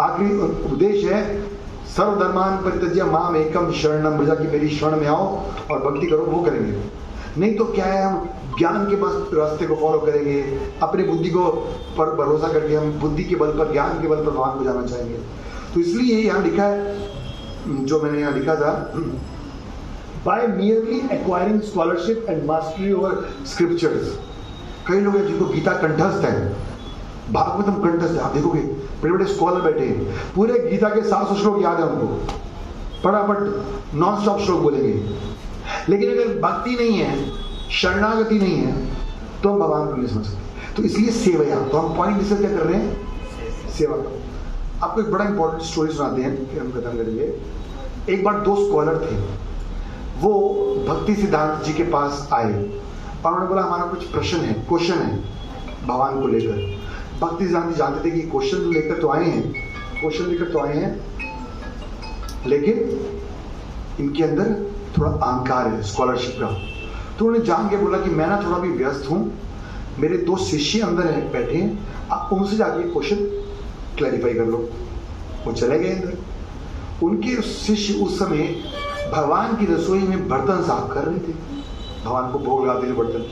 आखिरी उपदेश है, सर्वधर्मान परित्यज्य माम एकम शरणम व्रज, की मेरी शरण में आओ और भक्ति करो, वो करेंगे। नहीं तो क्या है, हम ज्ञान के बस रास्ते को फॉलो करेंगे, अपनी बुद्धि को पर भरोसा करके हम बुद्धि के बल पर, ज्ञान के बल पर भगवान को जाना चाहेंगे। तो इसलिए यहाँ लिखा है, जो मैंने यहाँ लिखा था, by merely acquiring scholarship and mastery over scriptures. कई लोग हैं जिनको गीता कंठस्थ है, भागवतम कंठस्थ है। आप देखोगे बड़े बड़े स्कॉलर बैठे हैं, पूरे गीता के 700 श्लोक याद है उनको, फटाफट नॉन स्टॉप श्लोक बोलेंगे। लेकिन अगर भक्ति नहीं है, शरणागति नहीं है, तो हम भगवान को नहीं समझ सकते। तो इसलिए सेवया, तो हम पॉइंट डिस्कस क्या कर रहे हैं, सेवा करो। आपको एक बड़ा इंपॉर्टेंट स्टोरी सुनाते हैं, फिर हम खत्म करेंगे। एक बार 2 स्कॉलर थे, वो भक्ति सिद्धांत जी के पास आए और उन्होंने बोला हमारा कुछ प्रश्न है, क्वेश्चन है भगवान को लेकर। भक्ति सिद्धांत जी जानते थे कि क्वेश्चन लेकर तो आए हैं, लेकिन इनके अंदर थोड़ा अहंकार है स्कॉलरशिप का। तो उन्होंने जान के बोला कि मैं ना थोड़ा भी व्यस्त हूँ, मेरे 2 शिष्य अंदर हैं, बैठे हैं, आप उनसे जाके क्वेश्चन क्लैरिफाई कर लो। वो चले गए अंदर। उनके शिष्य उस समय भगवान की रसोई में बर्तन साफ कर रहे थे, भगवान को भोग लगाते थे बर्तन।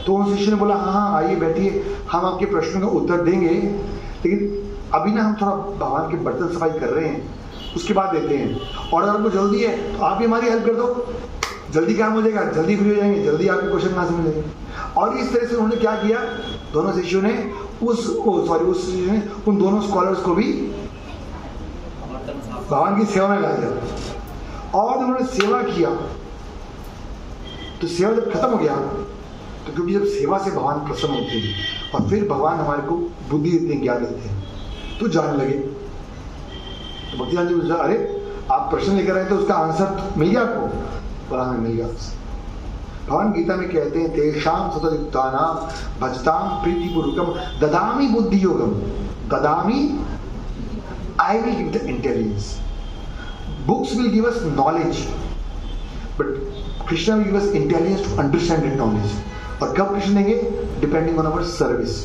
तो उन शिष्य ने बोला हाँ आइए बैठिए, हम आपके प्रश्नों का उत्तर देंगे, लेकिन अभी ना हम थोड़ा भगवान के बर्तन सफाई कर रहे हैं, उसके बाद देते हैं। और अगर आपको जल्दी है तो आप भी हमारी हेल्प कर दो, जल्दी काम हो जाएगा, जल्दी फ्री हो जाएंगे, जल्दी आपके क्वेश्चन कहाँ से मिलेंगे। और इस तरह से उन्होंने क्या किया, दोनों शिष्यों ने उन दोनों स्कॉलर्स को भी भगवान की सेवा में ला दिया। और उन्होंने सेवा किया, तो सेवा जब खत्म हो गया, तो क्योंकि जब सेवा से भगवान प्रसन्न होते हैं और फिर भगवान हमारे को बुद्धि देते हैं, ज्ञान देते हैं, तो जानने लगे। तो भक्ति जी पूछा अरे आप प्रश्न लेकर आए तो उसका आंसर मिल गया आपको? बोला हमें मिल गया। भगवान गीता में कहते हैं तेषाम सतयुक्तानाम भजताम प्रीतिपूर्वकम ददामि बुद्धि योगम, ददामि I will give the intelligence. Books will give us knowledge, but Krishna will give us intelligence to understand that knowledge. और कब कृष्ण देंगे? Depending on our service.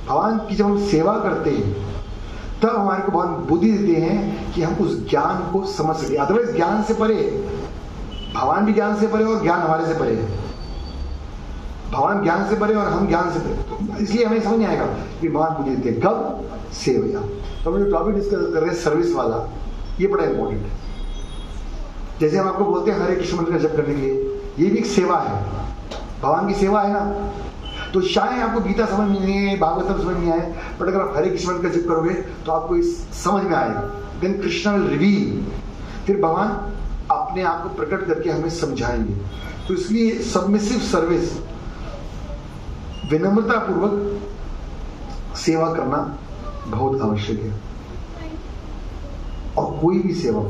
भगवान की जब हम सेवा करते हैं तब हमारे को भगवान बुद्धि देते हैं कि हम उस ज्ञान को समझ सके। अदरवाइज ज्ञान से परे, भगवान भी ज्ञान से परे और ज्ञान हमारे से परे है। भगवान ज्ञान से परे और हम ज्ञान से परे, इसलिए हमें समझ नहीं आएगा कि भगवान बुद्धि देते हैं कब? सेवा। तो हम जो टॉपिक डिस्कस कर रहे हैं सर्विस वाला, ये बड़ा इंपॉर्टेंट है। जैसे हम आपको बोलते हैं हरे कृष्ण मंत्र का जप करने के लिए, ये भी एक सेवा है, भगवान की सेवा है ना। तो शायद आपको गीता समझ में नहीं है, भागवतम समझ नहीं आए, बट अगर आप हरे कृष्ण मंत्र का जप करोगे तो आपको इस समझ में आएगा। देन कृष्ण विल रिवील, फिर भगवान अपने आप को प्रकट करके हमें समझाएंगे। तो इसलिए सबमिसिव सर्विस, विनम्रता पूर्वक सेवा करना बहुत आवश्यक है। और कोई भी सेवा,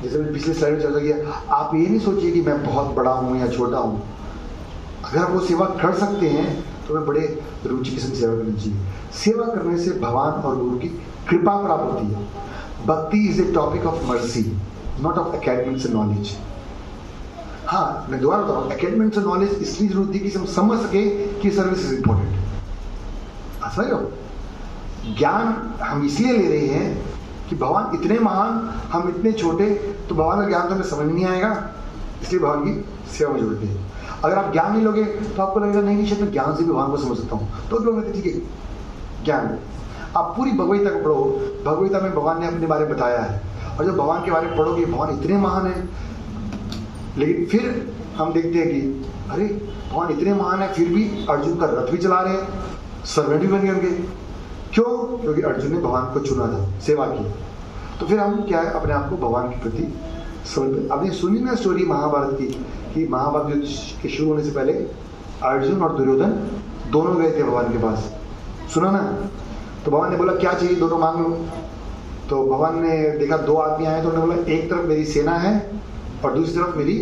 जैसे मैंने पिछले स्लाइड में चर्चा किया, आप ये नहीं सोचिए कि मैं बहुत बड़ा हूं या छोटा हूं। अगर आप वो सेवा कर सकते हैं तो मैं बड़े रुचि की सेवा करनी चाहिए। सेवा करने से भगवान और गुरु की कृपा प्राप्त होती है। भक्ति is a topic of mercy, not of academics and knowledge. हाँ, मैं दोबारा बता रहा हूँ, एकेडमिक्स एंड नॉलेज इसलिए जरूरत है कि हम समझ सके कि सर्विस इज इंपॉर्टेंट। समझ लो, ज्ञान हम इसलिए ले रहे हैं कि भगवान इतने महान, हम इतने छोटे, तो भगवान का ज्ञान तो हमें समझ नहीं आएगा, इसलिए भगवान की सेवा में जुड़ते हैं। अगर आप ज्ञान नहीं लोगे तो आपको लगेगा नहीं शायद मैं ज्ञान से भी भगवान को समझ सकता हूँ, तो लोग कहते ठीक है ज्ञान। आप पूरी भगवद्गीता को पढ़ो, भगवद्गीता में भगवान ने अपने बारे में बताया है, और जब भगवान के बारे में पढ़ोगे भगवान इतने महान है। लेकिन फिर हम देखते हैं कि अरे भगवान इतने महान है, फिर भी अर्जुन का रथ भी चला रहे हैं, सर्वेंट भी बन गए उनके। क्यों? क्योंकि अर्जुन ने भगवान को चुना था, सेवा की। तो फिर हम क्या है, अपने आप को भगवान के प्रति समर्पित। आपने सुनी ना स्टोरी महाभारत की, कि महाभारत युद्ध के शुरू होने से पहले अर्जुन और दुर्योधन दोनों गए थे भगवान के पास, सुना ना? तो भगवान ने बोला क्या चाहिए, दोनों मांग लो। तो भगवान ने देखा 2 आदमी आए, तो उन्होंने बोला एक तरफ मेरी सेना है और दूसरी तरफ मेरी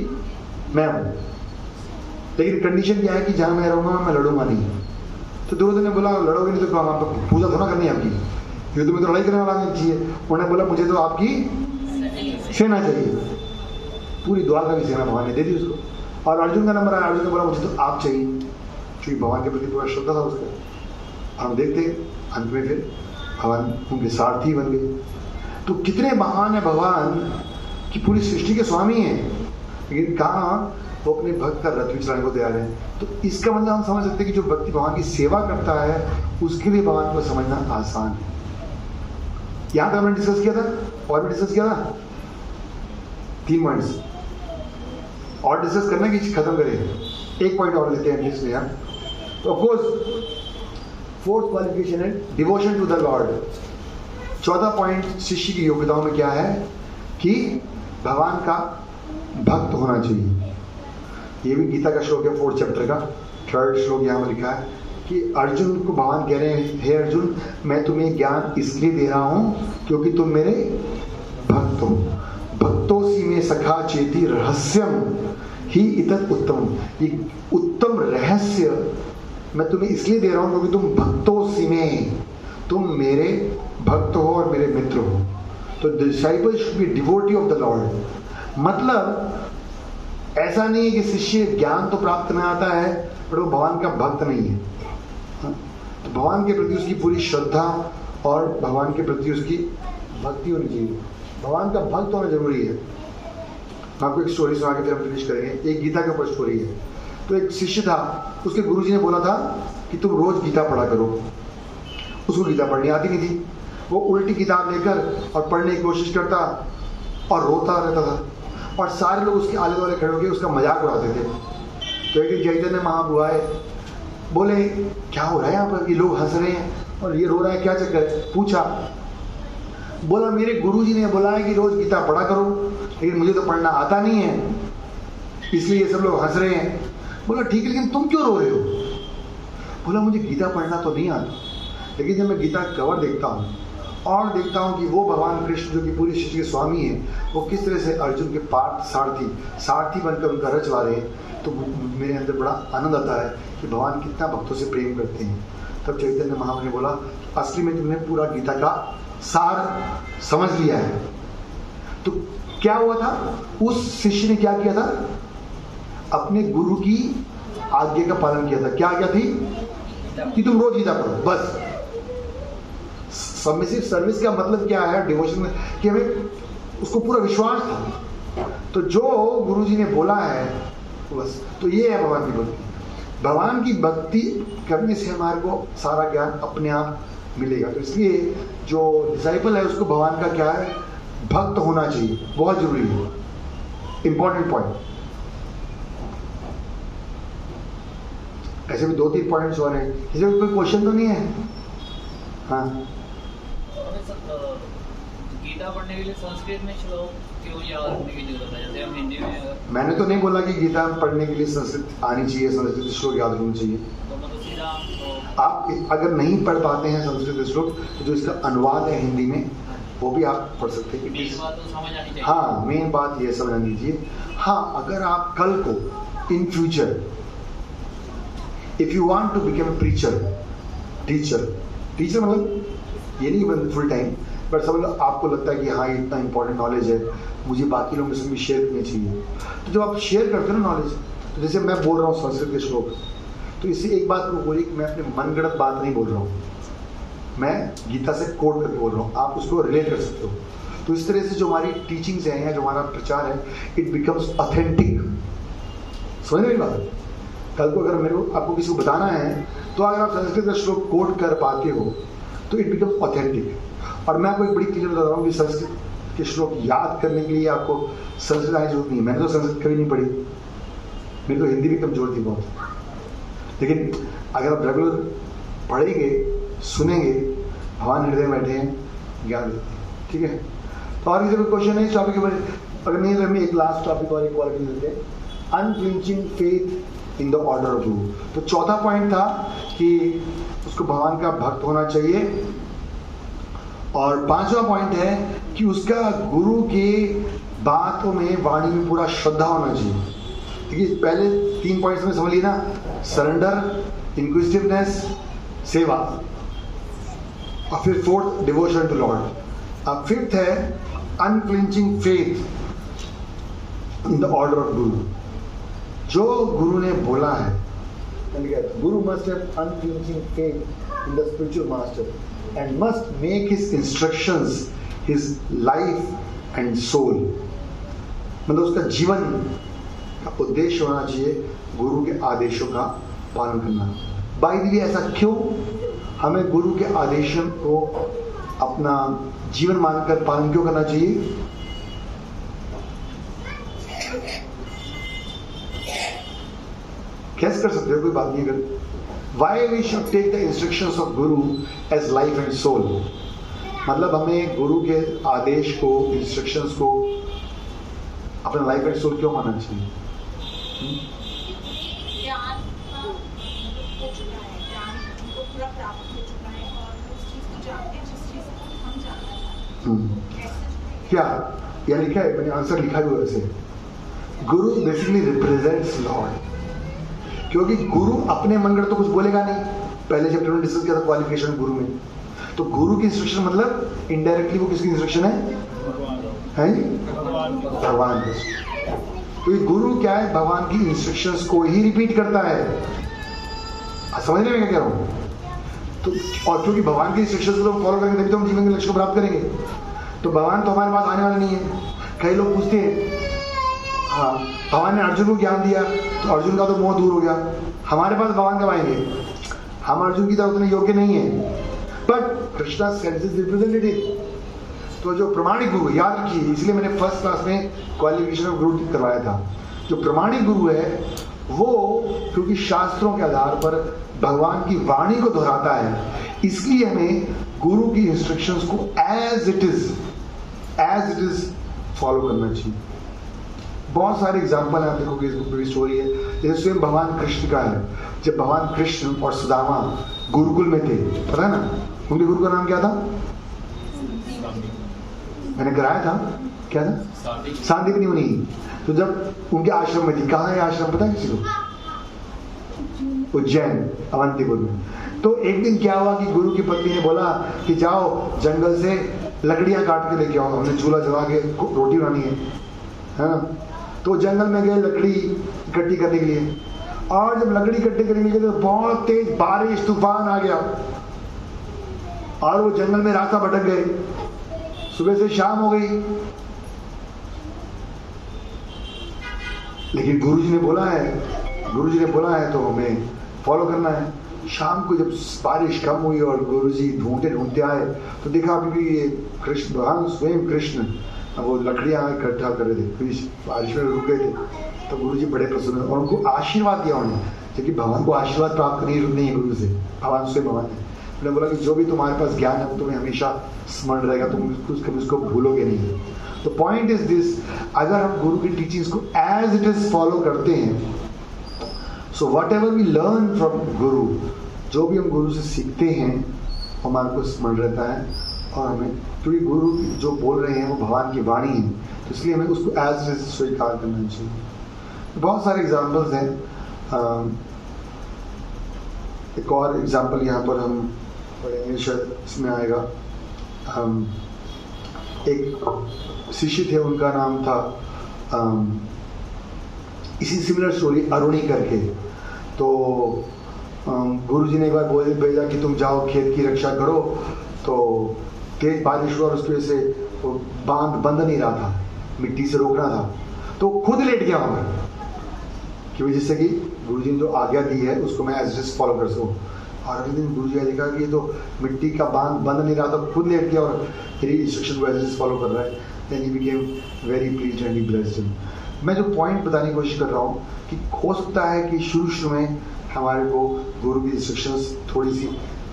मैं हूँ, लेकिन कंडीशन क्या है कि जहाँ मैं रहूँगा मैं लड़ूंगा नहीं। तो दुर्योधन ने बोला लड़ोगे नहीं तो आपको पूजा थोड़ा करनी है आपकी, युद्ध में तो लड़ाई करने वाला नहीं चाहिए। उन्होंने बोला मुझे तो आपकी सेना चाहिए, पूरी द्वारका की सेना भगवान ने दे दी उसको। और अर्जुन का नंबर आया, अर्जुन ने बोला मुझे तो आप चाहिए, क्योंकि भगवान के प्रति पूरा श्रद्धा था उसका। हम देखते अंत में फिर भगवान उनके सारथी बन गए। तो कितने महान है भगवान, कि पूरी सृष्टि के स्वामी हैं, लेकिन कहाँ वो अपने भक्त का रथ भी चलाने को तैयार है। तो इसका मतलब हम समझ सकते हैं कि जो व्यक्ति भगवान की सेवा करता है उसके लिए भगवान को समझना आसान है। यहां तक हमने डिस्कस किया था, और भी डिस्कस किया था 3 पॉइंट्स और डिस्कस करना कि खत्म करें। एक पॉइंट और लेते हैं एटलीस्ट यहाँ। तो ऑफकोर्स 4th क्वालिफिकेशन है devotion to the lord. 14 point शिष्य की योग्यताओं में क्या है कि भगवान का भक्त होना चाहिए। ये भी गीता का श्लोक है 4th चैप्टर का 3rd श्लोक यहाँ में लिखा है कि अर्जुन को भगवान कह रहे हैं, हे अर्जुन मैं तुम्हें ज्ञान इसलिए दे रहा हूँ क्योंकि तुम मेरे भक्त हो। भक्तोसी में सखा चेती रहस्यम ही इतत उत्तम। ये उत्तम रहस्य मैं तुम्हें इसलिए दे रहा हूँ क्योंकि तुम भक्तोसी में, तुम मेरे भक्त हो और मेरे मित्र हो। तो disciple should be devotee of the Lord. मतलब ऐसा नहीं है कि शिष्य ज्ञान तो प्राप्त नहीं आता है पर वो भगवान का भक्त नहीं है। तो भगवान के प्रति उसकी पूरी श्रद्धा और भगवान के प्रति उसकी भक्ति होनी चाहिए। भगवान का भक्त होना जरूरी है। मैं आपको एक स्टोरी सुना के फिर हम फिनिश करेंगे। एक गीता के ऊपर स्टोरी है। तो एक शिष्य था, उसके गुरुजी ने बोला था कि तुम रोज गीता पढ़ा करो। उसको गीता पढ़नी आती नहीं थी। वो उल्टी किताब लेकर और पढ़ने की कोशिश करता और रोता रहता था और सारे लोग उसके आले दुआले खड़े होकर उसका मजाक उड़ाते थे। तो एक दिन चैतन्य महाप्रभु आए, बोले क्या हो रहा है यहाँ पर, ये लोग हंस रहे हैं और ये रो रहा है, क्या चक्कर है? पूछा, बोला मेरे गुरुजी ने बोला है कि रोज गीता पढ़ा करो लेकिन मुझे तो पढ़ना आता नहीं है इसलिए ये सब लोग हंस रहे हैं। बोला ठीक है लेकिन तुम क्यों रो रहे हो? बोला मुझे गीता पढ़ना तो नहीं आता लेकिन जब मैं गीता का कवर देखता हूँ और देखता हूँ कि वो भगवान कृष्ण जो कि पूरी सृष्टि के स्वामी हैं वो किस तरह से अर्जुन के पार्थ सारथी बनकर उनका रथ चला रहे हैं तो मेरे अंदर बड़ा आनंद आता है कि भगवान कितना भक्तों से प्रेम करते हैं। तब चैतन्य महाप्रभु ने बोला असली में तुमने पूरा गीता का सार समझ लिया है। तो क्या हुआ था, उस शिष्य ने क्या किया था, अपने गुरु की आज्ञा का पालन किया था। क्या आज्ञा थी कि तुम रोज गीता पढ़ो। बस सबमिसिव सर्विस का मतलब क्या है डिवोशन में कि हमें उसको पूरा विश्वास था। तो जो गुरुजी ने बोला है बस, तो ये है भगवान की भक्ति। भगवान की भक्ति करने से हमारे को सारा ज्ञान अपने आप मिलेगा। तो इसलिए जो डिसाइपल है उसको भगवान का क्या है, भक्त होना चाहिए, बहुत जरूरी है, इंपॉर्टेंट पॉइंट। ऐसे भी 2-3 पॉइंट्स और हैं। किसी कोई क्वेश्चन तो नहीं है? हाँ, गीता पढ़ने के लिए संस्कृत में श्लोक क्यों याद रखने की जरूरत है? जैसे हम हिंदी में, मैंने तो नहीं बोला कि गीता पढ़ने के लिए संस्कृत आनी चाहिए, संस्कृत श्लोक याद रखना चाहिए। तो मतलब सीधा आप अगर नहीं पढ़ पाते हैं संस्कृत श्लोक तो जो इसका अनुवाद है हिंदी में वो भी आप पढ़ सकते हैं। मेन बात तो समझ आनी चाहिए। हाँ, मेन बात ये समझ लीजिए। हाँ, अगर आप कल को in future if you want to become preacher, teacher मतलब ये नहीं बन फुल टाइम, पर सब आपको लगता है कि हाँ इतना इंपॉर्टेंट नॉलेज है मुझे बाकी लोगों के साथ भी शेयर करनी चाहिए। तो जब आप शेयर करते हो ना नॉलेज, तो जैसे मैं बोल रहा हूँ संस्कृत के श्लोक, तो इससे एक बात को बोलिए कि मैं अपने मनगढ़ंत बात नहीं बोल रहा हूँ, मैं गीता से कोट करके बोल रहा हूँ, आप उसको रिलेट कर सकते हो। तो इस तरह से जो हमारी टीचिंग्स हैं या जो हमारा प्रचार है इट बिकम्स ऑथेंटिक। समझ रहे बात? कल को अगर मेरे को आपको किसी को बताना है तो अगर आप संस्कृत का श्लोक कोट कर पाते हो तो इट बिकम्स ऑथेंटिक। और मैं आपको एक बड़ी चीज़ बता रहा हूँ कि संस्कृत के श्लोक याद करने के लिए आपको संस्कृत आने की जरूरत नहीं है। मैंने तो संस्कृत कभी नहीं पढ़ी, मेरी तो हिंदी भी कमजोर थी बहुत, लेकिन अगर आप रेगुलर पढ़ेंगे सुनेंगे, भगवान हृदय में बैठे हैं, ज्ञान देते हैं। ठीक है, तो और किसी कोई क्वेश्चन है इस टॉपिक के बारे में? अगर नहीं तो हमें एक लास्ट टॉपिक और एक क्वालिटी देते हैं, unflinching faith in the order of गुरु। तो चौथा पॉइंट था कि उसको भगवान का भक्त होना चाहिए, और पांचवा पॉइंट है कि उसका गुरु के बातों में, वाणी में पूरा श्रद्धा होना चाहिए। देखिए पहले 3 पॉइंट्स में समझ लिए ना, सरेंडर, इंक्विजिटिवनेस, सेवा, और फिर 4th डिवोशन टू लॉर्ड। अब 5th है unflinching faith in the order of गुरु। जो गुरु ने बोला है, गुरु must have unflinching faith in the spiritual master and must make his instructions his life and soul। मतलब उसका जीवन का उद्देश्य होना चाहिए गुरु के आदेशों का पालन करना। बाय द वे, ऐसा क्यों? हमें गुरु के आदेशों को अपना जीवन मानकर पालन क्यों करना चाहिए? कैसे कर सकते हो? कोई बात नहीं कर। Why we should take the instructions of Guru as life and soul? मतलब हमें गुरु के आदेश को, इंस्ट्रक्शंस को अपना लाइफ एंड सोल क्यों मानना चाहिए? ज्ञान हो चुका है, ज्ञान को पूरा प्राप्त हो चुका है और उस चीज को जानते हैं जिस चीज को हम जानना चाहते हैं। क्या यह लिखा है? मैंने आंसर लिखा हुआ है वैसे। गुरु बेसिकली रिप्रेजेंट्स लॉर्ड, क्योंकि गुरु अपने मन कर तो कुछ बोलेगा नहीं। पहले चैप्टर में डिस्कस किया था क्वालिफिकेशन गुरु में। तो गुरु की इंस्ट्रक्शन मतलब इनडायरेक्टली वो किसकी इंस्ट्रक्शन है? भगवान की। तो ये गुरु क्या है? भगवान की इंस्ट्रक्शंस को ही रिपीट करता है। समझ रहे हैं क्या कह रहा हूँ? तो और क्योंकि भगवान की इंस्ट्रक्शंस को फॉलो करेंगे तभी तो हम जीवन के लक्ष्य को प्राप्त करेंगे। तो भगवान तो हमारे पास आने वाले नहीं है। कई लोग पूछते हैं, हाँ भगवान ने अर्जुन को ज्ञान दिया तो अर्जुन का तो मोह दूर हो गया, हमारे पास भगवान कब आएंगे? हम अर्जुन की तरह उतने योग्य नहीं है। But Krishna senses representative. तो जो प्रमाणिक गुरु, याद रखिए, इसलिए मैंने फर्स्ट क्लास में क्वालिफिकेशन ऑफ गुरु करवाया था। जो प्रमाणिक गुरु है वो क्योंकि शास्त्रों के आधार पर भगवान की वाणी को दोहराता है, इसलिए हमें गुरु की इंस्ट्रक्शंस को एज इट इज फॉलो करना चाहिए। बहुत सारे एग्जाम्पल हैं, आप देखोगे इस बुक में भी स्टोरी है। जैसे स्वयं भगवान कृष्ण का है, जब भगवान कृष्ण और सुदामा गुरुकुल में थे, पता है ना उनके गुरु का नाम क्या था? मैंने कराया था, क्या था? सांदीपनी मुनि। तो जब उनके आश्रम में थी, कहाँ है आश्रम पता है किसी को? उज्जैन अवंतीपुर में। तो एक दिन क्या हुआ कि गुरु की पत्नी ने बोला कि जाओ जंगल से लकड़ियां काट के लेके आओ, हमने चूल्हा जला के रोटी बनानी है ना। तो जंगल में गए लकड़ी इकट्ठी करने के लिए, और जब लकड़ी इकट्ठी करने के लिए तो बहुत तेज बारिश तूफान आ गया और वो जंगल में रास्ता भटक गए। सुबह से शाम हो गई, लेकिन गुरुजी ने बोला है तो हमें फॉलो करना है। शाम को जब बारिश कम हुई और गुरुजी ढूंढते आए तो देखा अभी भी ये कृष्ण, भगवान स्वयं कृष्ण वो लकड़ियां इकट्ठा कर रहे थे, बारिश में रुक गए थे। तो गुरुजी बड़े प्रसन्न और उनको आशीर्वाद दिया उन्होंने, क्योंकि भगवान को आशीर्वाद प्राप्त करने की जरूरत नहीं है गुरु से, भगवान स्वयं भगवान है। उन्होंने बोला कि जो भी तुम्हारे पास ज्ञान है तुम्हें हमेशा स्मरण रहेगा, तुम कभी उसको भूलोगे नहीं। तो पॉइंट इज दिस, अगर हम गुरु की टीचिंग्स को एज इट इज फॉलो करते हैं, so whatever we learn from guru, जो भी हम गुरु से सीखते हैं हमारे को स्मरण रहता है। और हमें क्योंकि गुरु जो बोल रहे हैं वो भगवान की वाणी है, तो इसलिए हमें उसको एज इट इज स्वीकार करना चाहिए। बहुत सारे एग्जाम्पल्स हैं। एक और एग्जाम्पल यहाँ पर हम पढ़ेंगे, शायद इसमें आएगा। एक शिष्य थे, उनका नाम था इसी सिमिलर स्टोरी अरुणी करके। तो गुरुजी ने एक बार बोल भेजा कि तुम जाओ खेत की रक्षा करो। तो तेज बारिश हुआ और उसकी वजह से वो बांध बंद नहीं रहा था, मिट्टी से रोकना था, तो खुद लेट गया वहां पर, क्योंकि जिससे कि गुरुजी ने जो आज्ञा दी है उसको मैं एज इट इज फॉलो कर सकूं। और अगले दिन गुरुजी ने देखा कि ये तो मिट्टी का बांध बंद नहीं रहा था, खुद लेट गया और मेरी इंस्ट्रक्शन को एज इट इज फॉलो कर रहा है। Then he became very pleased and he blessed him. मैं जो पॉइंट बताने की कोशिश कर रहा हूँ कि हो सकता है कि शुरू में हमारे को गुरु की इंस्ट्रक्शंस थोड़ी सी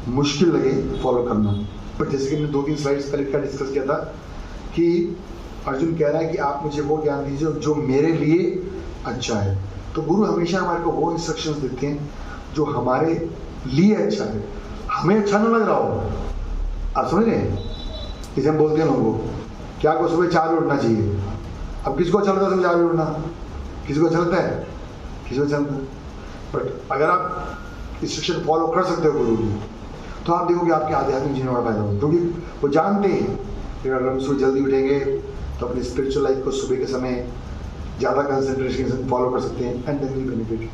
मुश्किल लगे फॉलो करना, पर जैसे कि मैंने 2-3 स्लाइड्स पहले का डिस्कस किया था कि अर्जुन कह रहा है कि आप मुझे वो ज्ञान दीजिए जो मेरे लिए अच्छा है। तो गुरु हमेशा हमारे को वो इंस्ट्रक्शंस देते हैं जो हमारे लिए अच्छा है, हमें अच्छा ना लग रहा हो। आप समझ रहे हैं? जैसे हम बोलते हैं लोगों को क्या को सुबह 4 बजे उठना चाहिए। अब किसको अच्छा लगता है सुबह 4 बजे उठना? किसी को अच्छा लगता है? किसी को अच्छा लगता है? बट अगर आप इंस्ट्रक्शन फॉलो कर सकते हो गुरु की, तो आप देखोगे आपके आध्यात्मिक जीवन में फायदा होगा, क्योंकि वो जानते हैं कि अगर हम सुबह जल्दी उठेंगे तो अपनी स्पिरिचुअल लाइफ को सुबह के समय ज़्यादा कंसंट्रेशन के साथ फॉलो कर सकते हैं एंड देन विल बेनिफिट।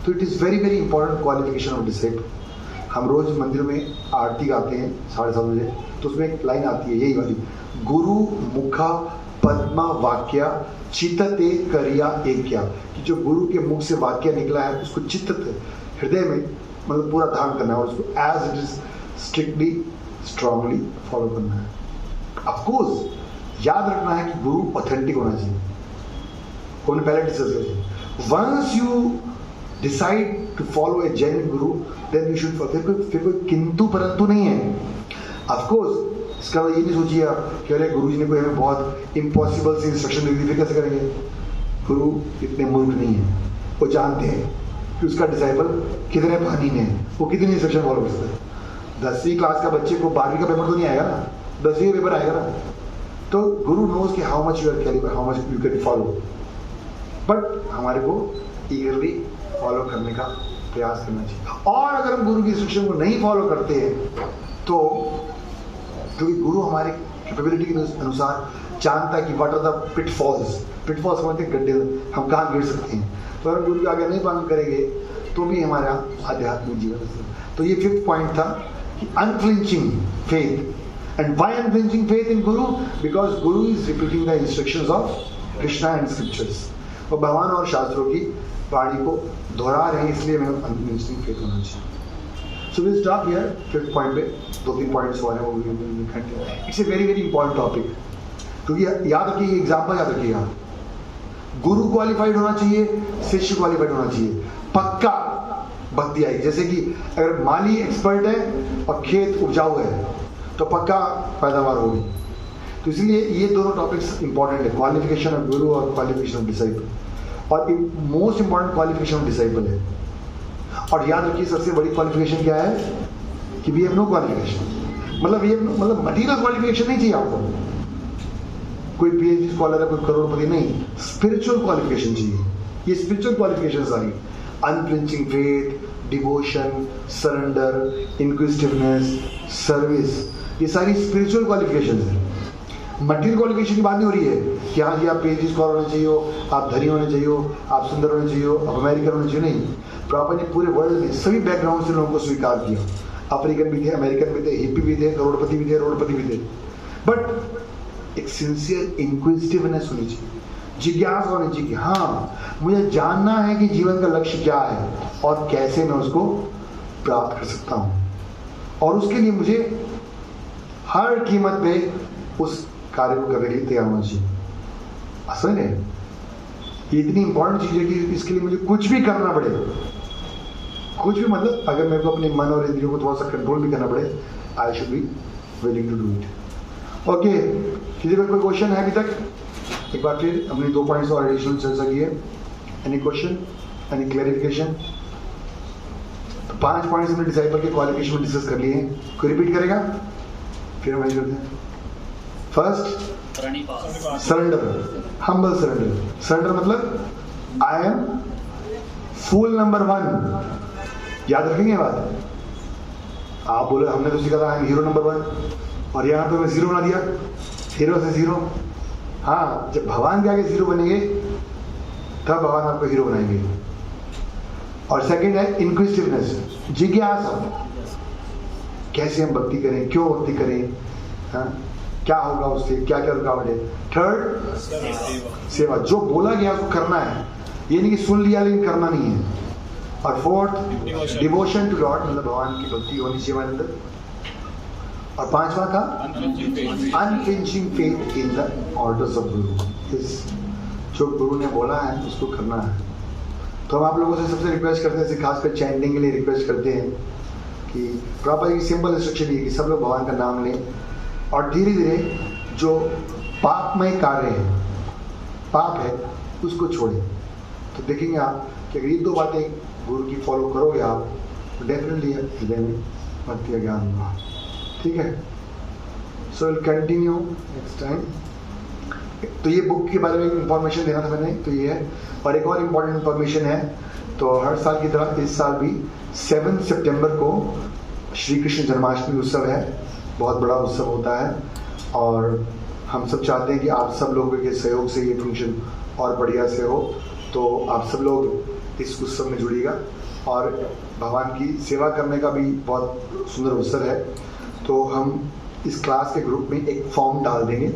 तो it is very very important qualification of disciple. हम रोज मंदिर में आरती गाते हैं 7:30 बजे, तो उसमें एक लाइन आती है यही वाली, गुरु मुखा पद्मा वाक्या चित्तते करिया एक्या, कि जो गुरु के मुख से वाक्य निकला है उसको चित्त हृदय में मतलब पूरा धारण करना है और उसको as it is strictly strongly follow करना है। ऑफकोर्स याद रखना है कि गुरु ऑथेंटिक होना चाहिए, हमने पहले डिस्कस किया। Once you decide to follow a genuine guru then you should follow, फिर कोई किंतु परंतु नहीं है। ऑफकोर्स इसका ये नहीं सोचिए कि अरे गुरु जी ने कोई हमें बहुत इम्पॉसिबल सी इंस्ट्रक्शन दे दी, फिर कैसे करेंगे। गुरु इतने मूर्ख नहीं है, वो जानते हैं कि उसका डिसाइबल कितने पानी में है, वो कितनी इंस्ट्रक्शन फॉलो कर सकता है। 10वीं क्लास का बच्चे को 12वीं का पेपर तो नहीं आएगा ना, 10वीं का पेपर आएगा ना। तो गुरु नोज कि how much you are caliber, how much you can follow, but हमारे को ईगरली फॉलो करने का प्रयास करना चाहिए। और अगर हम गुरु की इंस्ट्रक्शन को नहीं फॉलो करते हैं तो क्योंकि गुरु हमारे कैपेबिलिटी के अनुसार जानता है कि व्हाट आर द पिटफॉल्स समझते हैं, गड्ढे हम कहाँ गिर सकते हैं। तो अगर गुरु की आज्ञा नहीं पालन करेंगे तो भी हमारा आध्यात्मिक जीवन। तो ये 5th पॉइंट था कि unflinching faith. And why unflinching faith in Guru? Because Guru is repeating the instructions of Krishna and scriptures, और भगवान और शास्त्रों की वाणी को दोहरा रहे हैं, इसलिए हमें अनफ्लिंचिंग फेथ होना चाहिए। So we'll stop here, 5th point पे 2-3 पॉइंट्स और हैं वो भी। It's a very very important topic, क्योंकि याद रखिए एग्जाम्पल याद रखिएगा, गुरु क्वालिफाइड होना चाहिए, शिष्य क्वालिफाइड होना चाहिए, पक्का भक्ति आएगी। जैसे कि अगर माली एक्सपर्ट है और खेत उपजाऊ है तो पक्का पैदावार होगी। तो इसलिए ये दोनों टॉपिक्स इंपॉर्टेंट है, क्वालिफिकेशन ऑफ गुरु और क्वालिफिकेशन ऑफ डिसाइपल। और most important qualification of disciple है। और याद रखिए सबसे बड़ी क्वालिफिकेशन क्या है कि वी हैव नो क्वालिफिकेशन, मतलब मटीरियल क्वालिफिकेशन नहीं चाहिए आपको, कोई पीएचडी स्कॉलर है, कोई करोड़पति नहीं, स्पिरिचुअल क्वालिफिकेशन चाहिए। ये स्पिरिचुअल क्वालिफिकेशन सारी unflinching faith, devotion, surrender, inquisitiveness, service, ये सारी स्पिरिचुअल क्वालिफिकेशन है। मटीरियल क्वालिफिकेशन की बात नहीं हो रही है कि हाँ जी आप पीएचडी स्कॉलर होने चाहिए, आप धनी होने चाहिए, आप सुंदर होने चाहिए, आप अमेरिकन होने चाहिए, नहीं। प्रॉपर ने पूरे वर्ल्ड में सभी बैकग्राउंड से लोगों को स्वीकार किया, अफ्रीकन भी थे, अमेरिकन भी थे, हिप्पी भी थे, करोड़पति भी थे, रोडपति भी थे। बट एक सिंसियर इंक्विजिटिवनेस होनी चाहिए, जिज्ञासा होनी चाहिए कि हाँ मुझे जानना है कि जीवन का लक्ष्य क्या है और कैसे मैं उसको प्राप्त कर सकता हूँ, और उसके लिए मुझे हर कीमत पे उस कार्य को करने के लिए तैयार होना चाहिए। असल है ये इतनी इंपॉर्टेंट चीज है कि इसके लिए मुझे कुछ भी करना पड़े, कुछ भी मतलब अगर मेरे को अपने मन और इंद्रियों को थोड़ा सा कंट्रोल भी करना पड़े, I should be willing to do it. Okay, किसी का कोई क्वेश्चन है अभी तक? एक बार फिर हमने 2 पॉइंट्स और एडिशनल चर्चा की है। Any question, any clarification? तो 5 पॉइंट्स हमने डिसाइपल के क्वालिफिकेशन में डिस्कस कर लिए हैं। कोई रिपीट करेगा? फिर हम करते हैं। First surrender, humble surrender. Surrender मतलब आई एम फूल नंबर 1। याद रखेंगे बात? आप बोले हमने तो सीखा था आई एम हीरो नंबर 1, और यहाँ पे मैं 0 बना दिया, हीरो से 0। हाँ, जब भगवान के आगे 0 बनेंगे तब भगवान आपको हीरो बनाएंगे। और सेकंड है इंक्विजिटिवनेस, जिज्ञासा, कैसे हम भक्ति करें, क्यों भक्ति करें, हाँ क्या होगा उससे, क्या क्या रुकावट है। थर्ड सेवा, जो बोला गया उसको करना है, ये नहीं कि सुन लिया लेकिन करना नहीं है। और फोर्थ डिवोशन टू गॉड, मतलब भगवान की भक्ति होनी चाहिए हमारे अंदर। और 5वां था unflinching faith in the orders of गुरु, जो गुरु ने बोला है उसको करना है। तो हम आप लोगों से सबसे रिक्वेस्ट करते हैं, खासकर चैंटिंग के लिए रिक्वेस्ट करते हैं कि प्रॉपर एक सिंपल इंस्ट्रक्शन ये कि सब लोग भगवान का नाम लें, और धीरे धीरे जो पापमय कार्य है, पाप है, उसको छोड़ें। तो देखेंगे आप कि अगर ये 2 बातें गुरु की फॉलो करोगे आप, तो डेफिनेटली हृदय में भक्ति का ज्ञान होगा। ठीक है, so will continue next time. तो ये बुक के बारे में इंफॉर्मेशन देना था मैंने, तो ये है। और एक और इम्पोर्टेंट इंफॉर्मेशन है, तो हर साल की तरह इस साल भी 7 सितंबर को श्री कृष्ण जन्माष्टमी उत्सव है, बहुत बड़ा उत्सव होता है, और हम सब चाहते हैं कि आप सब लोगों के सहयोग से ये फंक्शन और बढ़िया से हो। तो आप सब लोग इस उत्सव में जुड़िएगा, और भगवान की सेवा करने का भी बहुत सुंदर अवसर है। तो हम इस क्लास के ग्रुप में एक फॉर्म डाल देंगे,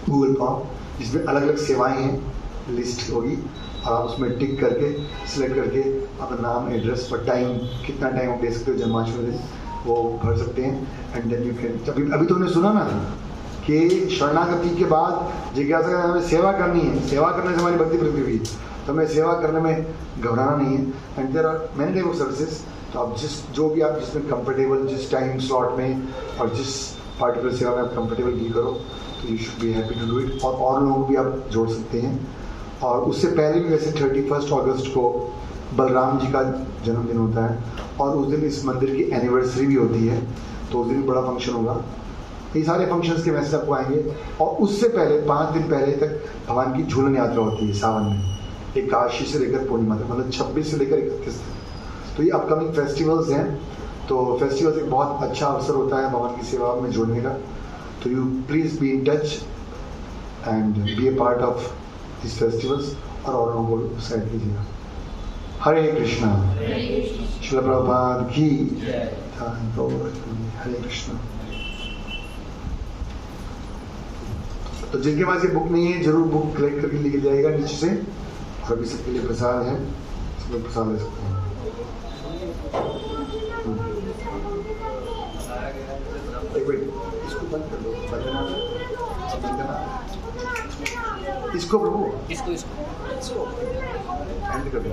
गूगल फॉर्म, जिसमें अलग अलग सेवाएं हैं, लिस्ट होगी और आप उसमें टिक करके सिलेक्ट करके अपना नाम, एड्रेस और टाइम, कितना टाइम आप दे सकते हो जन्माष्टमी दिन, वो भर सकते हैं। एंड देन यू कैन, अभी तो हमने सुना ना कि शरणागति के बाद जिज्ञासा हमें सेवा करनी है, सेवा करने से हमारी भक्ति वृद्धि हुई, तो हमें सेवा करने में घबराना नहीं है। And there are many type of services, तो आप जो भी आप जिसमें कंफर्टेबल, जिस टाइम स्लॉट में और जिस पार्टिकुलर सेवा में आप कंफर्टेबल फील करो, तो you should be happy to do it. और लोगों को भी आप जोड़ सकते हैं। और उससे पहले भी वैसे 31 अगस्त को बलराम जी का जन्मदिन होता है और उस दिन इस मंदिर की एनिवर्सरी भी होती है, तो उस दिन भी बड़ा फंक्शन होगा। ये सारे फंक्शंस के मैसेज आपको आएंगे। और उससे पहले 5 दिन पहले तक भगवान की झूलन यात्रा होती है सावन में, एकादशी से लेकर पूर्णिमा तक, मतलब 26 से लेकर 31 तक। तो ये अपकमिंग फेस्टिवल्स हैं, तो फेस्टिवल्स एक बहुत अच्छा अवसर होता है भगवान की सेवा में जोड़ने का। तो you please be in touch and be a part of this festivals और लोगों को साइड कीजिएगा। हरे कृष्णा। श्रील प्रभुपाद की हरे कृष्णा। तो जिनके पास ये बुक नहीं है जरूर बुक कलेक्ट करके लेके जाएगा नीचे से। और अभी सबके लिए प्रसाद है, सब लोग प्रसाद ले सकते हैं। एक मिनट, इसको बंद कर दो, बंद करना इसको प्रभु, इसको एंड कर दो।